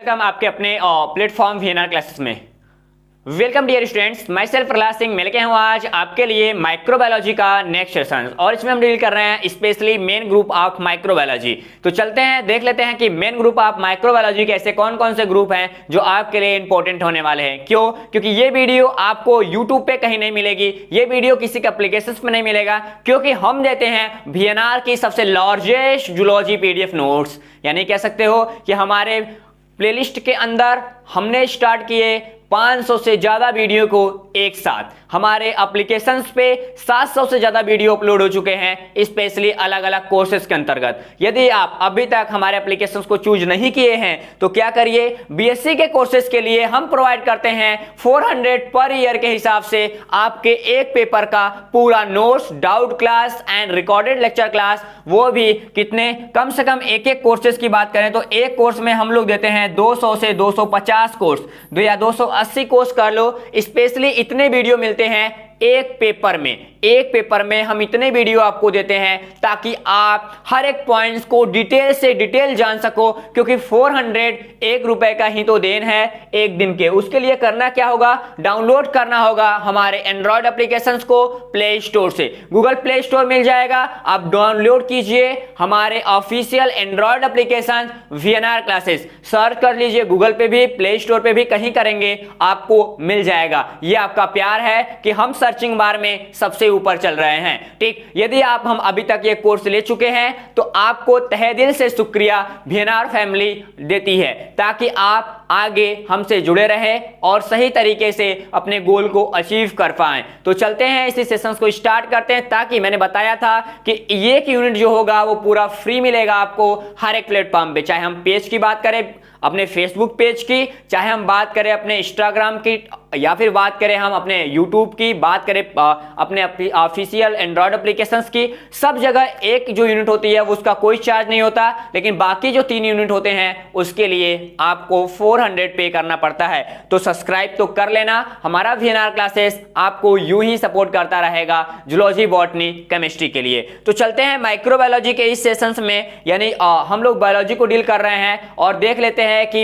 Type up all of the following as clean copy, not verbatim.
Welcome आपके अपने platform VNR classes में। वेलकम डियर स्टूडेंट्स, मैं सेल्फ प्रहलाद सिंह मिल के हूँ आज आपके लिए माइक्रोबायोलॉजी का नेक्स्ट सेशन और इसमें हम डील कर रहे हैं specially main group of microbiology. तो चलते हैं देख लेते हैं कि मेन ग्रुप ऑफ माइक्रोबायोलॉजी के ऐसे कौन कौन से ग्रुप हैं जो आपके लिए इंपॉर्टेंट होने वाले हैं। क्यों? क्योंकि ये वीडियो आपको यूट्यूब पे कहीं नहीं मिलेगी, ये वीडियो किसी के एप्लीकेशन में नहीं मिलेगा, क्योंकि हम देते हैं वीएनआर की सबसे लार्जेस्ट जूलॉजी पीडीएफ नोट्स। यानी कह सकते हो कि हमारे प्लेलिस्ट के अंदर हमने स्टार्ट किए 500 से ज्यादा वीडियो को एक साथ। हमारे एप्लीकेशंस पे 700 से ज्यादा वीडियो अपलोड हो चुके हैं स्पेशली अलग अलग कोर्सेज के अंतर्गत। यदि आप अभी तक हमारे एप्लीकेशंस को चूज नहीं किए हैं तो क्या करिए, बीएससी के कोर्सेज के लिए हम प्रोवाइड करते हैं 400 पर ईयर के हिसाब से आपके एक पेपर का पूरा notes, doubt class and recorded lecture class. वो भी कितने, कम से कम एक कोर्सेज की बात करें तो एक कोर्स में हम लोग देते हैं 200 से 250 कोर्स, या 280 कोर्स कर लो। स्पेशली इतने वीडियो मिलते हैं एक पेपर में हम इतने वीडियो आपको देते हैं ताकि आप हर एक पॉइंट्स को डिटेल से डिटेल जान सको, क्योंकि 401 रुपए का ही तो देन है एक दिन के। उसके लिए करना क्या होगा, डाउनलोड करना होगा हमारे एंड्रॉयड एप्लीकेशंस को प्ले स्टोर से। गूगल प्ले स्टोर मिल जाएगा, आप डाउनलोड कीजिए हमारे official Android application VNR classes, search कर लीजिए गूगल पे भी, प्ले स्टोर पे भी, कहीं करेंगे आपको मिल जाएगा। ये आपका प्यार है कि हम सर्चिंग बार में सबसे ऊपर चल रहे हैं। ठीक, यदि आप हम अभी तक ये कोर्स ले चुके हैं तो आपको तहे दिल से शुक्रिया वीएनआर फैमिली देती है, ताकि आप आगे हमसे जुड़े रहें और सही तरीके से अपने गोल को अचीव कर पाएं। तो चलते हैं इसी सेशंस को स्टार्ट करते हैं। ताकि मैंने बताया था कि एक यूनिट जो होगा वो पूरा फ्री मिलेगा आपको हर एक प्लेटफॉर्म पे, चाहे हम पेज की बात करें अपने फेसबुक पेज की, चाहे हम बात करें अपने इंस्टाग्राम की, या फिर बात करें हम अपने यूट्यूब की, बात करें अपने ऑफिशियल एंड्रॉयड एप्लीकेशंस की। सब जगह एक जो यूनिट होती है वो उसका कोई चार्ज नहीं होता, लेकिन बाकी जो 3 यूनिट होते हैं उसके लिए आपको 400 पे करना पड़ता है। तो सब्सक्राइब तो कर लेना, हमारा वीएनआर क्लासेस आपको यूं ही सपोर्ट करता रहेगा जूलॉजी, बॉटनी, केमिस्ट्री के लिए। तो चलते हैं माइक्रोबायोलॉजी के इस सेशंस में, यानी हम लोग बायोलॉजी को डील कर रहे हैं और देख लेते हैं कि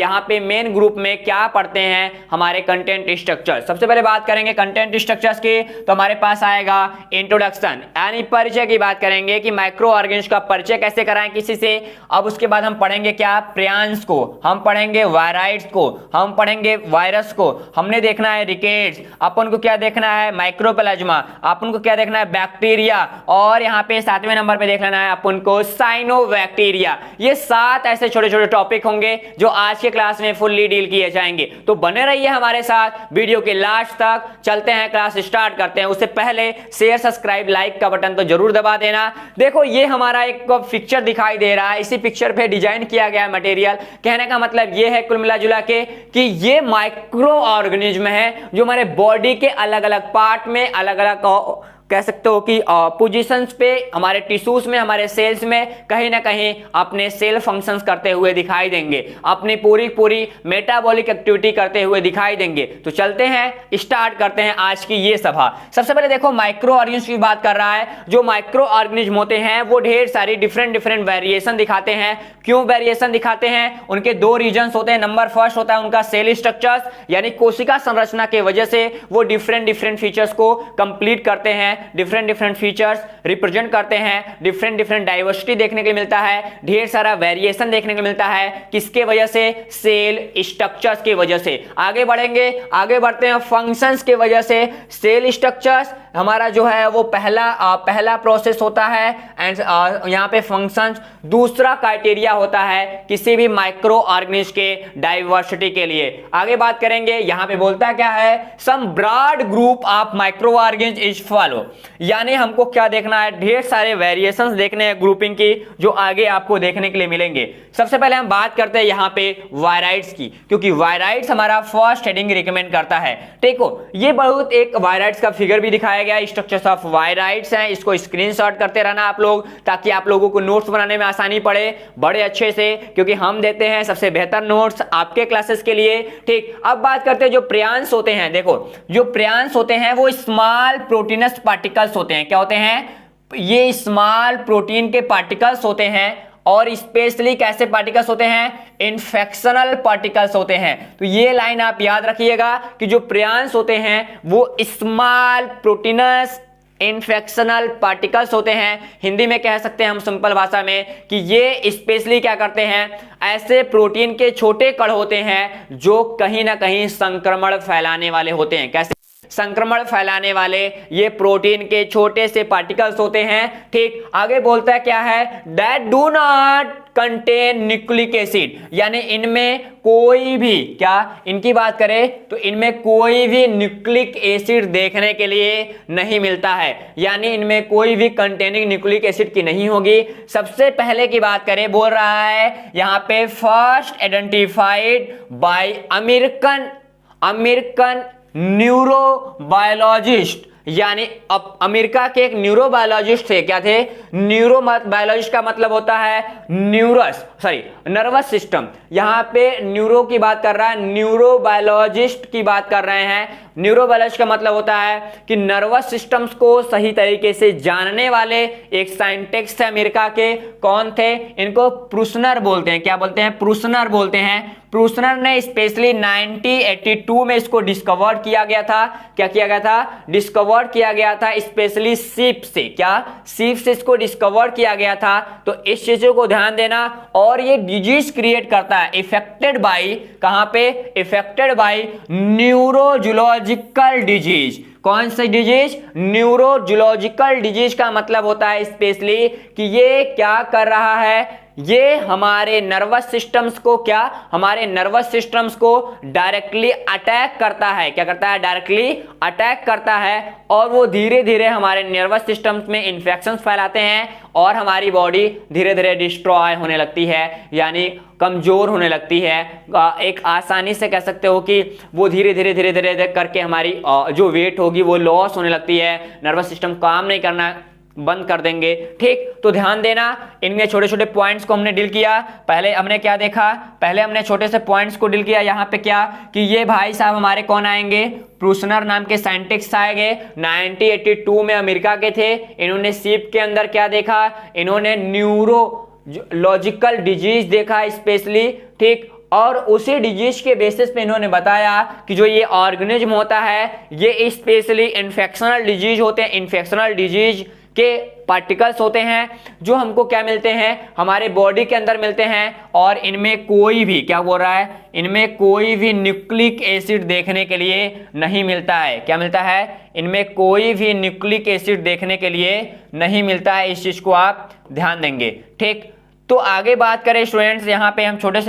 यहाँ पे मेन ग्रुप में क्या पढ़ते हैं हमारे कंटेंट स्ट्रक्चर। सबसे पहले बात करेंगे कंटेंट स्ट्रक्चर्स की, तो हमारे पास आएगा इंट्रोडक्शन, यानी परिचय की बात करेंगे कि माइक्रो ऑर्गेनिज्म का परिचय कैसे कराएं किसी से। अब उसके बाद हम पढ़ेंगे क्या, प्रियांस को, हम पढ़ेंगे वायराइड्स को, हम पढ़ेंगे वायरस को, हमने देखना है रिकेट्स, अपन को क्या देखना है माइक्रोप्लाज्मा, अपन को क्या देखना है बैक्टीरिया, और यहाँ पे 7वें नंबर पे देख लेना है अपन को साइनोबैक्टीरिया। ये 7 ऐसे छोटे छोटे टॉपिक होंगे जो आज के क्लास में फुल्ली डील किए जाएंगे। तो बने रहिए हमारे साथ वीडियो के लास्ट तक। चलते हैं, क्लास स्टार्ट करते हैं। उससे पहले शेयर, सब्सक्राइब, लाइक का बटन तो जरूर दबा देना। देखो ये हमारा एक पिक्चर दिखाई दे रहा है, इसी पिक्चर पे डिजाइन किया गया है मटेरियल। कहने का मतलब ये है कुल मिला जुला के कि ये माइक्रो ऑर्गेनिज्म है जो हमारे बॉडी के अलग अलग पार्ट में, अलग अलग कह सकते हो कि पोजीशंस पे, हमारे टिश्यूज में, हमारे सेल्स में कहीं ना कहीं अपने सेल फंक्शंस करते हुए दिखाई देंगे, अपनी पूरी मेटाबॉलिक एक्टिविटी करते हुए दिखाई देंगे। तो चलते हैं, स्टार्ट करते हैं आज की ये सभा। सबसे पहले देखो माइक्रो ऑर्गेनिज्म की बात कर रहा है। जो माइक्रो ऑर्गेनिज्म होते हैं वो ढेर सारी डिफरेंट वेरिएशन दिखाते हैं। क्यों वेरिएशन दिखाते हैं? उनके 2 रीजन्स होते हैं। नंबर फर्स्ट होता है उनका सेल स्ट्रक्चर्स, यानी कोशिका संरचना के वजह से वो डिफरेंट फीचर्स को कंप्लीट करते हैं, डिफरेंट फीचर्स रिप्रेजेंट करते हैं, डिफरेंट डाइवर्सिटी देखने को मिलता है, ढेर सारा वेरिएशन देखने को मिलता है। किसके वजह से? सेल स्ट्रक्चर्स की वजह से। आगे बढ़ते हैं फंक्शंस के वजह से। सेल स्ट्रक्चर्स हमारा जो है वो पहला प्रोसेस होता है, एंड यहाँ पे फंक्शंस दूसरा क्राइटेरिया होता है किसी भी माइक्रो ऑर्गेनिज्म के डाइवर्सिटी के लिए। आगे बात करेंगे, यहाँ पे बोलता क्या है, some broad group of micro organism is follow, यानी हमको क्या देखना है, ढेर सारे वेरिएशंस देखने हैं ग्रुपिंग की जो आगे आपको देखने के लिए मिलेंगे। सबसे पहले हम बात करते हैं यहाँ पे वायराइड्स की, क्योंकि वायराइड्स हमारा फर्स्ट हेडिंग रिकमेंड करता है। ठीक हो, ये बहुत एक वायराइड्स का फिगर भी दिखाया गया, स्ट्रक्चर्स ऑफ वायराइड्स हैं, इसको स्क्रीनशॉट करते रहना आप लोग, ताकि आप लोगों को नोट्स बनाने में आसानी पड़े बड़े अच्छे से, क्योंकि हम देते हैं सबसे बेहतर नोट्स आपके क्लासेस के लिए। ठीक, अब बात करते हैं जो प्रियांस होते हैं। देखो जो प्रियांस होते हैं वो स्मॉल प्रोटीनस पार्टिकल्स होते हैं। क्या होते हैं? ये स्मॉल प्रोटीन के पार्टिकल्स होते हैं और स्पेशली कैसे पार्टिकल्स होते हैं, इन्फेक्शनल पार्टिकल्स होते हैं। तो ये लाइन आप याद रखिएगा कि जो प्रियॉन्स होते हैं वो स्मॉल प्रोटीनस इन्फेक्शनल पार्टिकल्स होते हैं। हिंदी में कह सकते हैं हम सिंपल भाषा में कि ये स्पेशली क्या करते हैं, ऐसे प्रोटीन के छोटे कण होते हैं जो कहीं ना कहीं संक्रमण फैलाने वाले होते हैं। कैसे संक्रमण फैलाने वाले ये प्रोटीन के छोटे से पार्टिकल्स होते हैं। ठीक, आगे बोलता है क्या है, that do not contain nucleic acid, यानी इनमें कोई भी, क्या इनकी बात करें तो इनमें कोई भी न्यूक्लिक एसिड देखने के लिए नहीं मिलता है, यानी इनमें कोई भी कंटेनिंग न्यूक्लिक एसिड की नहीं होगी। सबसे पहले की बात करें, बोल रहा है यहां पे first identified by American neurobiologist, यानी अब अमेरिका के एक न्यूरोबायोलॉजिस्ट थे। क्या थे, न्यूरोबायोलॉजिस्ट का मतलब होता है नर्वस सिस्टम। यहां पे न्यूरो की बात कर रहा है, न्यूरोबायोलॉजिस्ट की बात कर रहे हैं। न्यूरोबायोलॉजिस्ट का मतलब होता है कि नर्वस सिस्टम्स को सही तरीके से जानने वाले एक साइंटिस्ट है अमेरिका के। कौन थे, इनको प्रूसनर बोलते हैं। क्या बोलते हैं, प्रूसनर बोलते हैं। प्रूसनर ने स्पेशली 1982 में इसको डिस्कवर किया गया था। क्या किया गया था, डिस्कवर किया गया था स्पेशली सीप से। क्या, सीप से इसको डिस्कवर किया गया था। तो इस चीजों को ध्यान देना। और ये डिजीज क्रिएट करता है इफेक्टेड बाय, कहां पे, इफेक्टेड बाय न्यूरोजुलॉजिकल डिजीज। कौन सा डिजीज, न्यूरोजुलॉजिकल डिजीज का मतलब होता है स्पेशली कि ये क्या कर रहा है, ये हमारे नर्वस सिस्टम्स को, क्या हमारे नर्वस सिस्टम्स को डायरेक्टली अटैक करता है। क्या करता है, डायरेक्टली अटैक करता है और वो धीरे धीरे हमारे नर्वस सिस्टम्स में इंफेक्शंस फैलाते हैं और हमारी बॉडी धीरे धीरे डिस्ट्रॉय होने लगती है, यानी कमजोर होने लगती है। एक आसानी से कह सकते हो कि वो धीरे धीरे करके हमारी जो वेट होगी वो लॉस होने लगती है, नर्वस सिस्टम काम नहीं करना बंद कर देंगे। ठीक, तो ध्यान देना, इनमें छोटे छोटे पॉइंट्स को हमने डील किया। पहले हमने क्या देखा, पहले हमने छोटे से पॉइंट्स को डील किया। यहाँ पे क्या कि ये भाई साहब हमारे कौन आएंगे, प्रूसनर नाम के साइंटिस्ट आएंगे। 1982 में अमेरिका के थे। इन्होंने सीप के अंदर क्या देखा, इन्होंने न्यूरोलॉजिकल डिजीज देखा स्पेशली। ठीक, और उसी डिजीज के बेसिस पे इन्होंने बताया कि जो ये ऑर्गेनिज्म होता है ये स्पेशली इन्फेक्शनल डिजीज होते हैं। इन्फेक्शनल डिजीज के पार्टिकल्स होते हैं जो हमको क्या मिलते हैं, हमारे बॉडी के अंदर मिलते हैं। और इनमें कोई भी, क्या बोल रहा है, इनमें कोई भी न्यूक्लिक एसिड देखने के लिए नहीं मिलता है। क्या मिलता है, इनमें कोई भी न्यूक्लिक एसिड देखने के लिए नहीं मिलता है। इस चीज को आप ध्यान देंगे। ठीक, तो आगे बात करें स्टूडेंट्स, यहाँ पे हम छोटे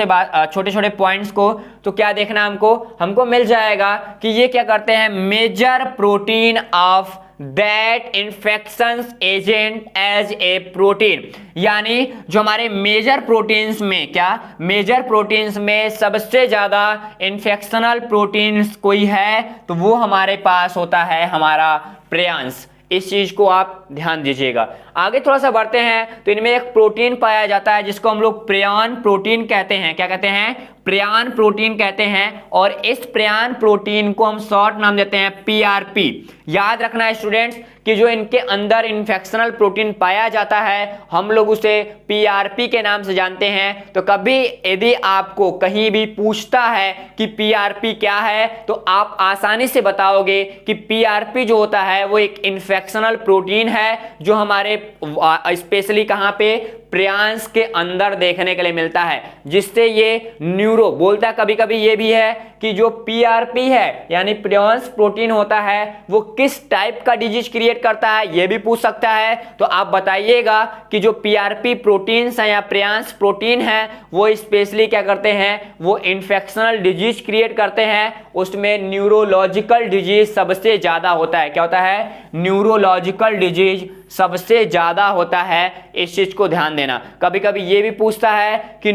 छोटे पॉइंट्स को, तो क्या देखना हमको मिल जाएगा कि ये क्या करते हैं, major protein of that infections agent as a protein, यानी जो हमारे मेजर प्रोटीन्स में, क्या मेजर प्रोटीन्स में सबसे ज्यादा इन्फेक्शनल प्रोटीन्स कोई है तो वो हमारे पास होता है हमारा प्रियॉन्स। इस चीज को आप ध्यान दीजिएगा। आगे थोड़ा सा बढ़ते हैं तो इनमें एक प्रोटीन पाया जाता है जिसको हम लोग प्रियॉन प्रोटीन कहते हैं। क्या कहते हैं, प्रियॉन प्रोटीन कहते हैं। और इस प्रियॉन प्रोटीन को हम शॉर्ट नाम देते हैं पीआरपी। याद रखना है स्टूडेंट्स कि जो इनके अंदर इन्फेक्शनल प्रोटीन पाया जाता है हम लोग उसे पीआरपी के नाम से जानते हैं। तो कभी यदि आपको कहीं भी पूछता है कि पीआरपी क्या है तो आप आसानी से बताओगे कि पीआरपी जो होता है वो एक इन्फेक्शनल प्रोटीन है जो हमारे स्पेशली कहां पे, प्रियॉन्स के अंदर देखने के लिए मिलता है, जिससे ये न्यूरो बोलता है। कभी कभी ये भी है कि जो पीआरपी है यानी प्रियॉन्स प्रोटीन होता है वो किस टाइप का डिजीज क्रिएट करता है ये भी पूछ सकता है। तो आप बताइएगा कि जो पीआरपी प्रोटीन्स हैं या प्रियॉन्स प्रोटीन है वो स्पेशली क्या करते हैं, वो इन्फेक्शनल डिजीज क्रिएट करते हैं। उसमें न्यूरोलॉजिकल डिजीज सबसे ज्यादा होता है। क्या होता है, न्यूरोलॉजिकल डिजीज सबसे ज्यादा होता है। इस चीज को ध्यान देना। कभी कभी ये भी पूछता है कि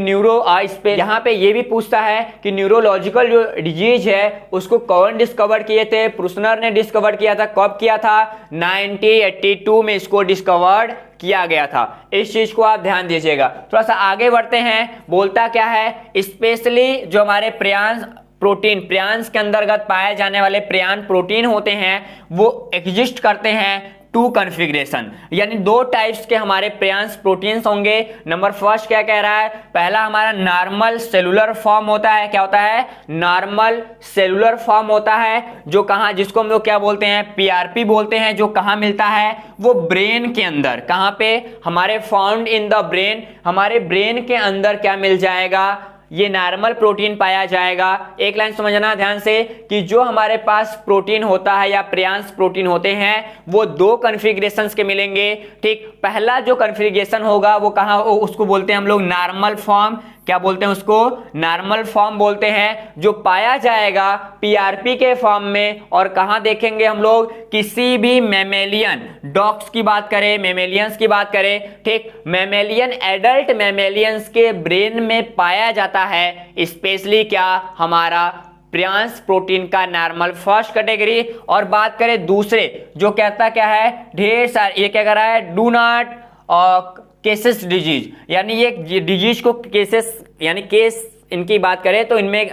यहाँ पे ये भी पूछता है कि न्यूरोलॉजिकल जो डिजीज है उसको कौन डिस्कवर किए थे, प्रूसनर ने डिस्कवर किया था। कब किया था, 1982 में इसको डिस्कवर्ड किया गया था। इस चीज को आप ध्यान दीजिएगा। थोड़ा सा आगे बढ़ते हैं। बोलता क्या है, स्पेशली जो हमारे प्रियॉन्स के अंतर्गत पाए जाने वाले प्रियॉन प्रोटीन होते हैं वो एग्जिस्ट करते हैं टू कॉन्फ़िगरेशन, यानी दो टाइप्स के हमारे प्रियांश प्रोटीन्स होंगे। नंबर फर्स्ट क्या कह रहा है, पहला हमारा नॉर्मल सेलुलर फॉर्म होता है। क्या होता है, नॉर्मल सेलुलर फॉर्म होता है, जो कहां, जिसको हम लोग क्या बोलते हैं, पीआरपी बोलते हैं, जो कहां मिलता है, वो ब्रेन के अंदर। कहां पे, हमारे फाउंड इन द ब्रेन, हमारे ब्रेन के अंदर क्या मिल जाएगा, ये नॉर्मल प्रोटीन पाया जाएगा। एक लाइन समझना ध्यान से कि जो हमारे पास प्रोटीन होता है या प्रियांश प्रोटीन होते हैं वो दो कॉन्फ़िगरेशंस के मिलेंगे। ठीक, पहला जो कॉन्फ़िगरेशन होगा वो कहाँ, उसको बोलते हैं हम लोग नॉर्मल फॉर्म। क्या बोलते हैं उसको, नॉर्मल फॉर्म बोलते हैं, जो पाया जाएगा पीआरपी के फॉर्म में। और कहां देखेंगे हम लोग, किसी भी मैमेलियन, डॉग्स की बात करें, मैमेलियंस की बात करें, ठीक, मैमेलियन, एडल्ट मैमेलियंस के ब्रेन में पाया जाता है, स्पेशली क्या, हमारा प्रियांश प्रोटीन का नॉर्मल फर्स्ट कैटेगरी। और बात करें दूसरे, जो कहता क्या है, ढेर सारे, ये क्या कर रहा है, डू नॉट केसेस डिजीज, यानी ये डिजीज को केसेस, यानी केस इनकी बात करें तो इनमें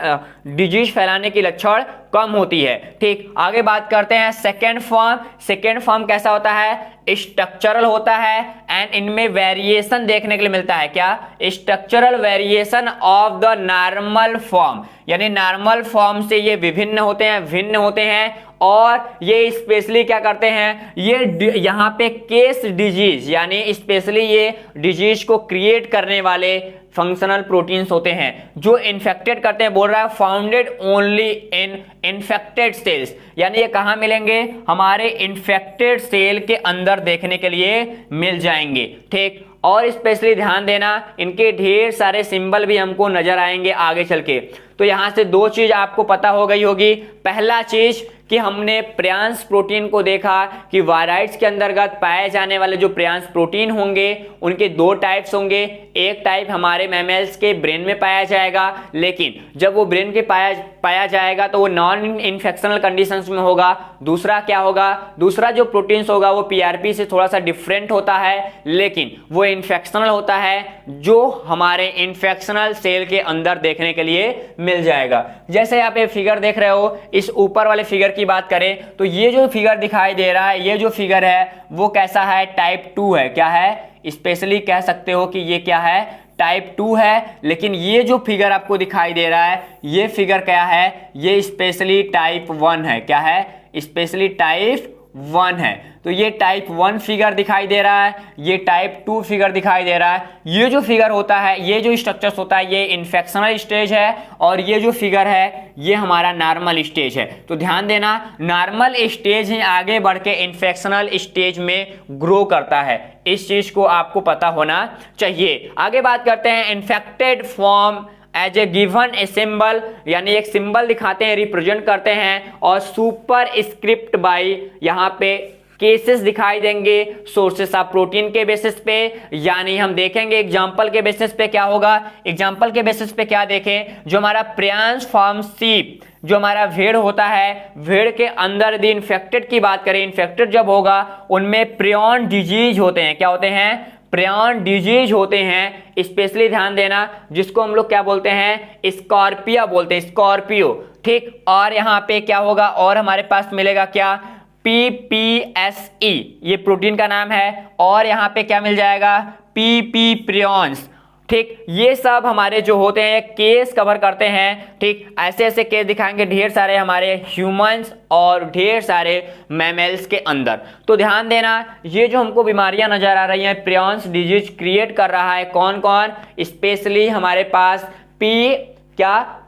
डिजीज फैलाने की लक्षण कम होती है। ठीक, आगे बात करते हैं सेकेंड फॉर्म। सेकेंड फॉर्म कैसा होता है, स्ट्रक्चरल होता है, एंड इनमें वेरिएशन देखने के लिए मिलता है। क्या, structural variation of the normal form, यानी नॉर्मल फॉर्म से ये विभिन्न होते हैं, भिन्न होते हैं। और ये स्पेशली क्या करते हैं, ये यहाँ पे केस डिजीज, यानी स्पेशली ये डिजीज को क्रिएट करने वाले फंक्शनल प्रोटीन्स होते हैं, जो इन्फेक्टेड करते हैं। बोल रहा है founded only in infected cells, यानी ये कहां मिलेंगे, हमारे इन्फेक्टेड सेल के अंदर देखने के लिए मिल जाएंगे। ठीक, और स्पेशली ध्यान देना, इनके ढेर सारे सिंबल भी हमको नजर आएंगे आगे चल के। तो यहां से दो चीज आपको पता हो गई होगी। पहला चीज कि हमने प्रियांश प्रोटीन को देखा कि वायराइड्स के अंतर्गत पाए जाने वाले जो प्रियांश प्रोटीन होंगे उनके दो टाइप्स होंगे। एक टाइप हमारे मैमल्स के ब्रेन में पाया जाएगा, लेकिन जब वो ब्रेन के पाया जाएगा तो वो नॉन इन्फेक्शनल कंडीशंस में होगा। दूसरा क्या होगा, दूसरा जो प्रोटीन्स होगा वो पीआरपी से थोड़ा सा डिफरेंट होता है, लेकिन वो इन्फेक्शनल होता है, जो हमारे इन्फेक्शनल सेल के अंदर देखने के लिए मिल जाएगा। जैसे आप ये फिगर देख रहे हो, इस ऊपर वाले फिगर की बात करें तो ये जो फिगर दिखाई दे रहा है, ये जो फिगर है वो कैसा है, टाइप 2 है। क्या है, स्पेशली कह सकते हो कि ये क्या है, टाइप 2 है। लेकिन ये जो फिगर आपको दिखाई दे रहा है, ये फिगर क्या है, ये स्पेशली टाइप 1 है। क्या है, स्पेशली टाइप 1 है। तो ये टाइप 1 फिगर दिखाई दे रहा है, ये टाइप 2 फिगर दिखाई दे रहा है। ये जो फिगर होता है, ये जो स्ट्रक्चर्स होता है, ये इन्फेक्शनल स्टेज है, और ये जो फिगर है ये हमारा नॉर्मल स्टेज है। तो ध्यान देना, नॉर्मल स्टेज ही आगे बढ़ के इन्फेक्शनल स्टेज में ग्रो करता है। इस चीज को आपको पता होना चाहिए। आगे बात करते हैं infected form as a given a symbol, यानी एक सिंबल दिखाते हैं, रिप्रेजेंट करते हैं, और सुपर स्क्रिप्ट बाई, यहाँ पे केसेस दिखाई देंगे सोर्सेस ऑफ प्रोटीन के बेसिस पे। यानी हम देखेंगे एग्जांपल के बेसिस पे क्या होगा, एग्जांपल के बेसिस पे क्या देखें, जो हमारा प्रियांश फॉर्म शीप, जो हमारा भेड़ होता है, भेड़ के अंदर यदि इन्फेक्टेड की बात करें, इन्फेक्टेड जब होगा उनमें प्रियॉन डिजीज होते हैं। क्या होते हैं, प्रियॉन डिजीज होते हैं। स्पेशली ध्यान देना, जिसको हम लोग क्या बोलते हैं, स्कॉर्पिया बोलते हैं, स्कॉर्पियो। ठीक, और यहाँ पे क्या होगा, और हमारे पास मिलेगा क्या, PPSE, ये प्रोटीन का नाम है, और यहाँ पे क्या मिल जाएगा, PP प्रियॉन्स। ठीक, ये सब हमारे जो होते हैं केस कवर करते हैं। ठीक, ऐसे ऐसे केस दिखाएंगे ढेर सारे हमारे ह्यूमंस और ढेर सारे मैमल्स के अंदर। तो ध्यान देना, ये जो हमको बीमारियां नजर आ रही हैं, प्रियॉन्स डिजीज क्रिएट कर रहा है कौन कौन, स्पेशली हमारे पास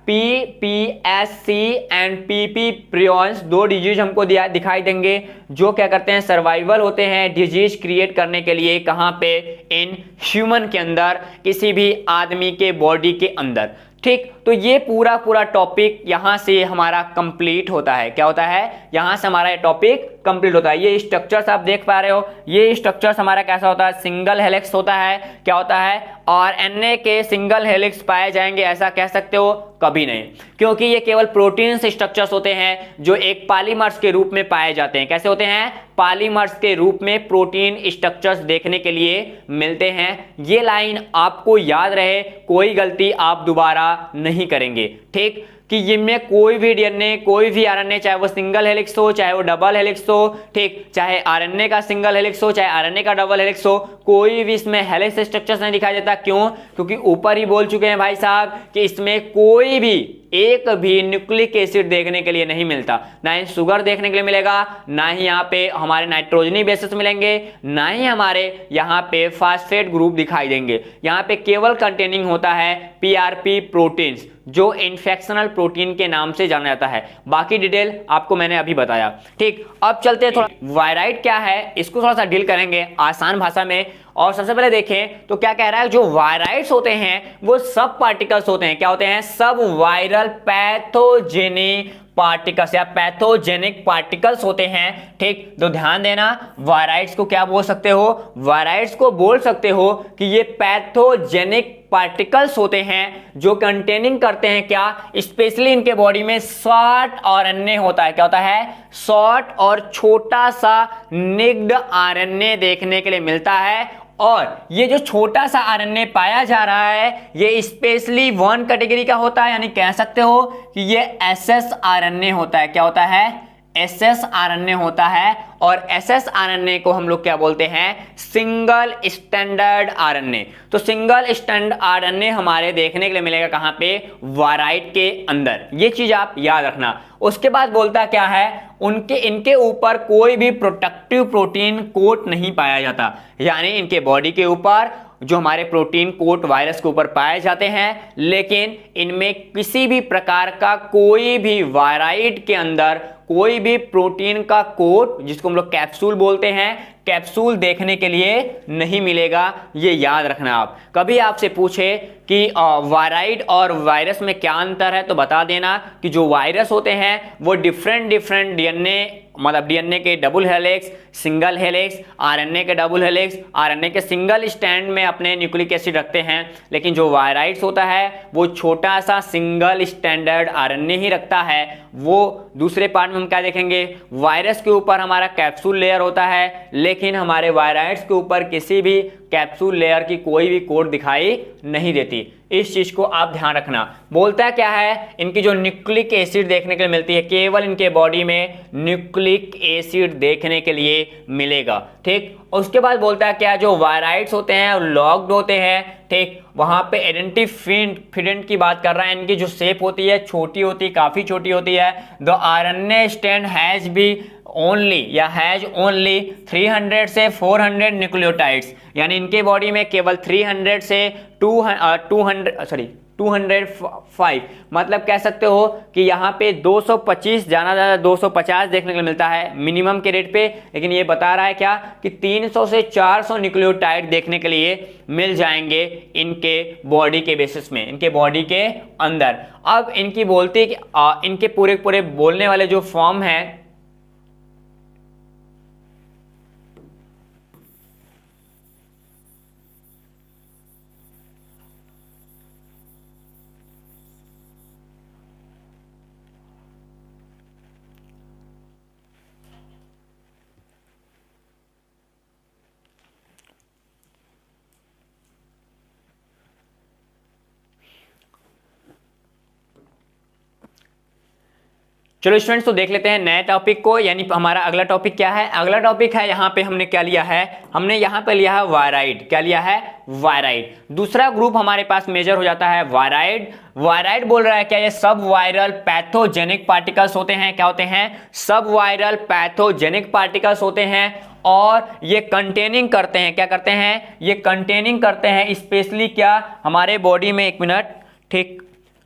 PPSC एंड PP प्रियॉन्स, दो डिजीज हमको दिखाई देंगे, जो क्या करते हैं, सर्वाइवल होते हैं डिजीज क्रिएट करने के लिए। कहां पे, इन ह्यूमन के अंदर, किसी भी आदमी के बॉडी के अंदर। ठीक, तो ये पूरा टॉपिक यहां से हमारा कंप्लीट होता है। क्या होता है, यहां से हमारा टॉपिक कंप्लीट होता है। ये स्ट्रक्चर्स आप देख पा रहे हो, ये स्ट्रक्चर्स हमारा कैसा होता है, सिंगल हेलिक्स होता है। क्या होता है, आरएनए के सिंगल हेलिक्स पाए जाएंगे ऐसा कह सकते हो? कभी नहीं, क्योंकि ये केवल प्रोटीन स्ट्रक्चर्स होते हैं जो एक पॉलीमर्स के रूप में पाए जाते हैं। कैसे होते हैं? पॉलीमर्स के रूप में प्रोटीन स्ट्रक्चर्स देखने के लिए मिलते हैं। ये लाइन आपको याद रहे, कोई गलती आप दोबारा नहीं करेंगे, ठीक? कि इनमें कोई भी डीएनए, कोई भी आरएनए, चाहे वो सिंगल हेलिक्स हो चाहे वो डबल हेलिक्स हो, ठीक, चाहे आरएनए का सिंगल हेलिक्स हो चाहे आरएनए का डबल हेलिक्स हो, कोई भी इसमें हेलिक्स स्ट्रक्चर्स नहीं दिखाई देता। क्यों? क्योंकि ऊपर ही बोल चुके हैं भाई साहब कि इसमें कोई भी एक भी न्यूक्लिक एसिड देखने के लिए नहीं मिलता। ना ही शुगर देखने के लिए मिलेगा, ना ही यहाँ पे हमारे नाइट्रोजनी बेसिस मिलेंगे, ना ही हमारे यहाँ पे फास्फेट ग्रुप दिखाई देंगे। यहाँ पे केवल कंटेनिंग होता है पीआरपी प्रोटीन्स, जो इन्फेक्शनल प्रोटीन के नाम से जाना जाता है। बाकी डिटेल आपको मैंने अभी बताया, ठीक। अब चलते हैं थोड़ा वायराइड क्या है, इसको थोड़ा सा डील करेंगे आसान भाषा में। और सबसे पहले देखें तो क्या कह रहा है, जो वायराइड्स होते हैं वो सब पार्टिकल्स होते हैं। क्या होते हैं? सब वायरल पैथोजेनिक पार्टिकल्स या पैथोजेनिक पार्टिकल्स होते हैं, ठीक। तो ध्यान देना, वायराइड्स को क्या बोल सकते हो? वायराइड्स को बोल सकते हो कि ये पैथोजेनिक पार्टिकल्स होते हैं जो कंटेनिंग करते हैं क्या? स्पेशली इनके बॉडी में शॉर्ट आरएनए होता है। क्या होता है? शॉर्ट और छोटा सा निग्ड आरएनए देखने के लिए मिलता है। और ये जो छोटा सा आरएनए पाया जा रहा है ये स्पेशली वन कैटेगरी का होता है, यानी कह सकते हो कि ये एसएस आरएनए होता है। क्या होता है? एसएस आरएनए होता है। और एसएस आरएनए को हम लोग क्या बोलते हैं? Single standard RNA. तो सिंगल स्टैंडर्ड आरएनए हमारे देखने के लिए मिलेगा कहां पे? वायराइड के अंदर। ये चीज आप याद रखना। उसके बाद बोलता क्या है, इनके ऊपर कोई भी प्रोटेक्टिव प्रोटीन कोट नहीं पाया जाता, यानी इनके बॉडी के ऊपर जो हमारे प्रोटीन कोट वायरस के ऊपर पाए जाते हैं, लेकिन इनमें किसी भी प्रकार का कोई भी वायराइड के अंदर कोई भी प्रोटीन का कोट, जिसको हम लोग कैप्सूल बोलते हैं, कैप्सूल देखने के लिए नहीं मिलेगा। ये याद रखना। आप कभी आपसे पूछे कि वायराइड और वायरस में क्या अंतर है, तो बता देना कि जो वायरस होते हैं वो डिफरेंट डीएनए, मतलब डीएनए के double helix, single helix, RNA के डबल हेलिक्स, आरएनए के सिंगल स्टैंड में अपने न्यूक्लिक एसिड रखते हैं। लेकिन जो वायराइड्स होता है वो छोटा सा सिंगल स्टैंडर्ड आरएनए ही रखता है। वो दूसरे पार्ट में हम क्या देखेंगे, वायरस के ऊपर हमारा कैप्सूल लेयर होता है, लेकिन हमारे वायराइड्स के ऊपर किसी भी कैप्सूल लेयर की कोई भी कोट दिखाई नहीं देती। इस चीज को आप ध्यान रखना। बोलता क्या है, इनकी जो न्यूक्लिक एसिड देखने के लिए मिलती है, केवल इनके बॉडी में न्यूक्लिक एसिड देखने के लिए मिलेगा, ठीक। उसके बाद बोलता है क्या, जो वायराइड्स होते हैं लॉक्ड होते हैं, ठीक। वहां पे आइडेंटिफिडेंट की बात कर रहा है। इनकी जो शेप होती है छोटी होती है, काफी छोटी होती है। द आरएनए स्ट्रैंड हैज भी ओनली या हैज ओनली 300 से 400 न्यूक्लियोटाइड्स, यानी इनके बॉडी में केवल 300 से 205, मतलब कह सकते हो कि यहाँ पे 225, ज़्यादा 250 देखने को मिलता है मिनिमम के रेट पे। लेकिन ये बता रहा है क्या कि 300 से 400 न्यूक्लियोटाइड देखने के लिए मिल जाएंगे इनके बॉडी के बेसिस में, इनके बॉडी के अंदर। अब इनकी बोलती कि इनके पूरे बोलने वाले जो फॉर्म है, चलो स्टूडेंट्स तो देख लेते हैं नए टॉपिक को। यानी हमारा अगला टॉपिक क्या है? अगला टॉपिक है, यहाँ पे हमने क्या लिया है, हमने यहाँ पे लिया है वायराइड। क्या लिया है? वायराइड। दूसरा ग्रुप हमारे पास मेजर हो जाता है वायराइड। वायराइड बोल रहा है क्या, ये सब वायरल पैथोजेनिक पार्टिकल्स होते हैं। क्या होते हैं? सब वायरल पैथोजेनिक पार्टिकल्स होते हैं। और ये कंटेनिंग करते हैं, क्या करते हैं? ये कंटेनिंग करते हैं स्पेशली क्या, हमारे बॉडी में, एक मिनट, ठीक,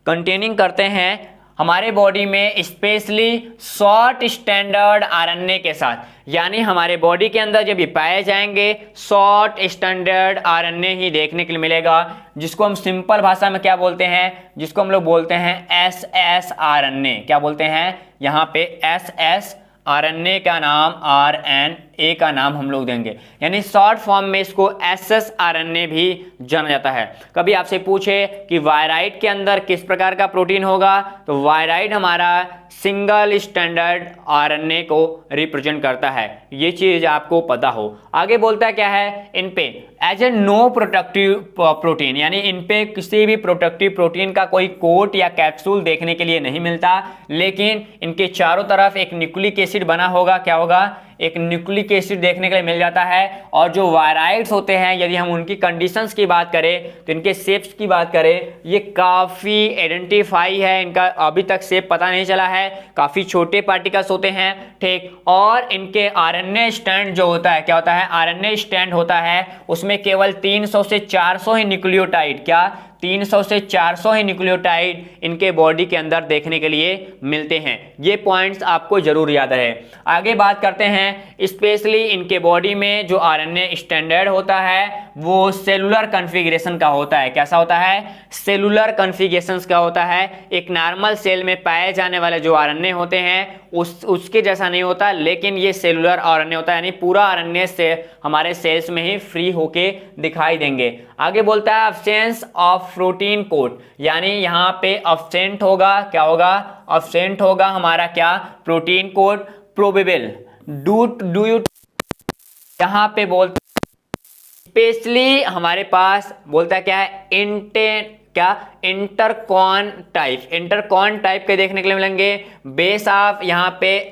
कंटेनिंग करते हैं हमारे बॉडी में स्पेशली शॉर्ट स्टैंडर्ड आरएनए के साथ। यानी हमारे बॉडी के अंदर जब ये पाए जाएंगे शॉर्ट स्टैंडर्ड आरएनए ही देखने के लिए मिलेगा, जिसको हम सिंपल भाषा में क्या बोलते हैं, जिसको हम लोग बोलते हैं एसएस आरएनए। क्या बोलते हैं यहाँ पे? एसएस आरएनए का नाम आरएनए ए का नाम हम लोग देंगे, यानी शॉर्ट फॉर्म में इसको एसएसआरएनए भी जाना जाता है। कभी आपसे पूछे कि वायराइड के अंदर किस प्रकार का प्रोटीन होगा, तो वायराइड हमारा सिंगल स्टैंडर्ड आरएनए को रिप्रेजेंट करता है, ये चीज आपको पता हो। आगे बोलता है क्या है, इन पे as a no protective protein, यानी इन पे किसी भी प्रोटेक्टिव प्रोटीन का कोई कोट या कैप्सूल देखने के लिए नहीं मिलता, लेकिन इनके चारों तरफ एक न्यूक्लिक एसिड बना होगा, क्या होगा, एक न्यूक्लिक एसिड देखने के लिए मिल जाता है। और जो वायराइड्स होते हैं, यदि हम उनकी कंडीशंस की बात करें, तो इनके शेप्स की बात करें, ये काफ़ी आइडेंटिफाई है, इनका अभी तक शेप पता नहीं चला है, काफ़ी छोटे पार्टिकल्स होते हैं, ठीक। और इनके आरएनए स्टैंड जो होता है, क्या होता है, आरएनए स्टैंड होता है, उसमें केवल 300 से 400 ही न्यूक्लियोटाइड, क्या 300 से 400 ही न्यूक्लियोटाइड इनके बॉडी के अंदर देखने के लिए मिलते हैं। ये पॉइंट्स आपको जरूर याद रहे। आगे बात करते हैं, स्पेशली इनके बॉडी में जो आरएनए स्टैंडर्ड होता है वो सेलुलर कॉन्फ़िगरेशन का होता है। कैसा होता है, सेलुलर कॉन्फ़िगरेशन का होता है। एक नॉर्मल सेल में पाए जाने वाले जो आरएनए होते हैं उसके जैसा नहीं होता, लेकिन ये सेलुलर आरएनए होता है, यानी पूरा आरएनए से हमारे सेल्स में ही फ्री होके दिखाई देंगे। आगे बोलता है अब्सेंस ऑफ प्रोटीन कोट, यानी यहाँ पे अब्सेंट होगा, क्या होगा, अब्सेंट होगा हमारा क्या, protein coat. Probable do you, यहाँ पे बोलते स्पेशली हमारे पास बोलता है क्या है, इंटरकॉन टाइप के देखने के लिए मिलेंगे। बेस ऑफ यहाँ पे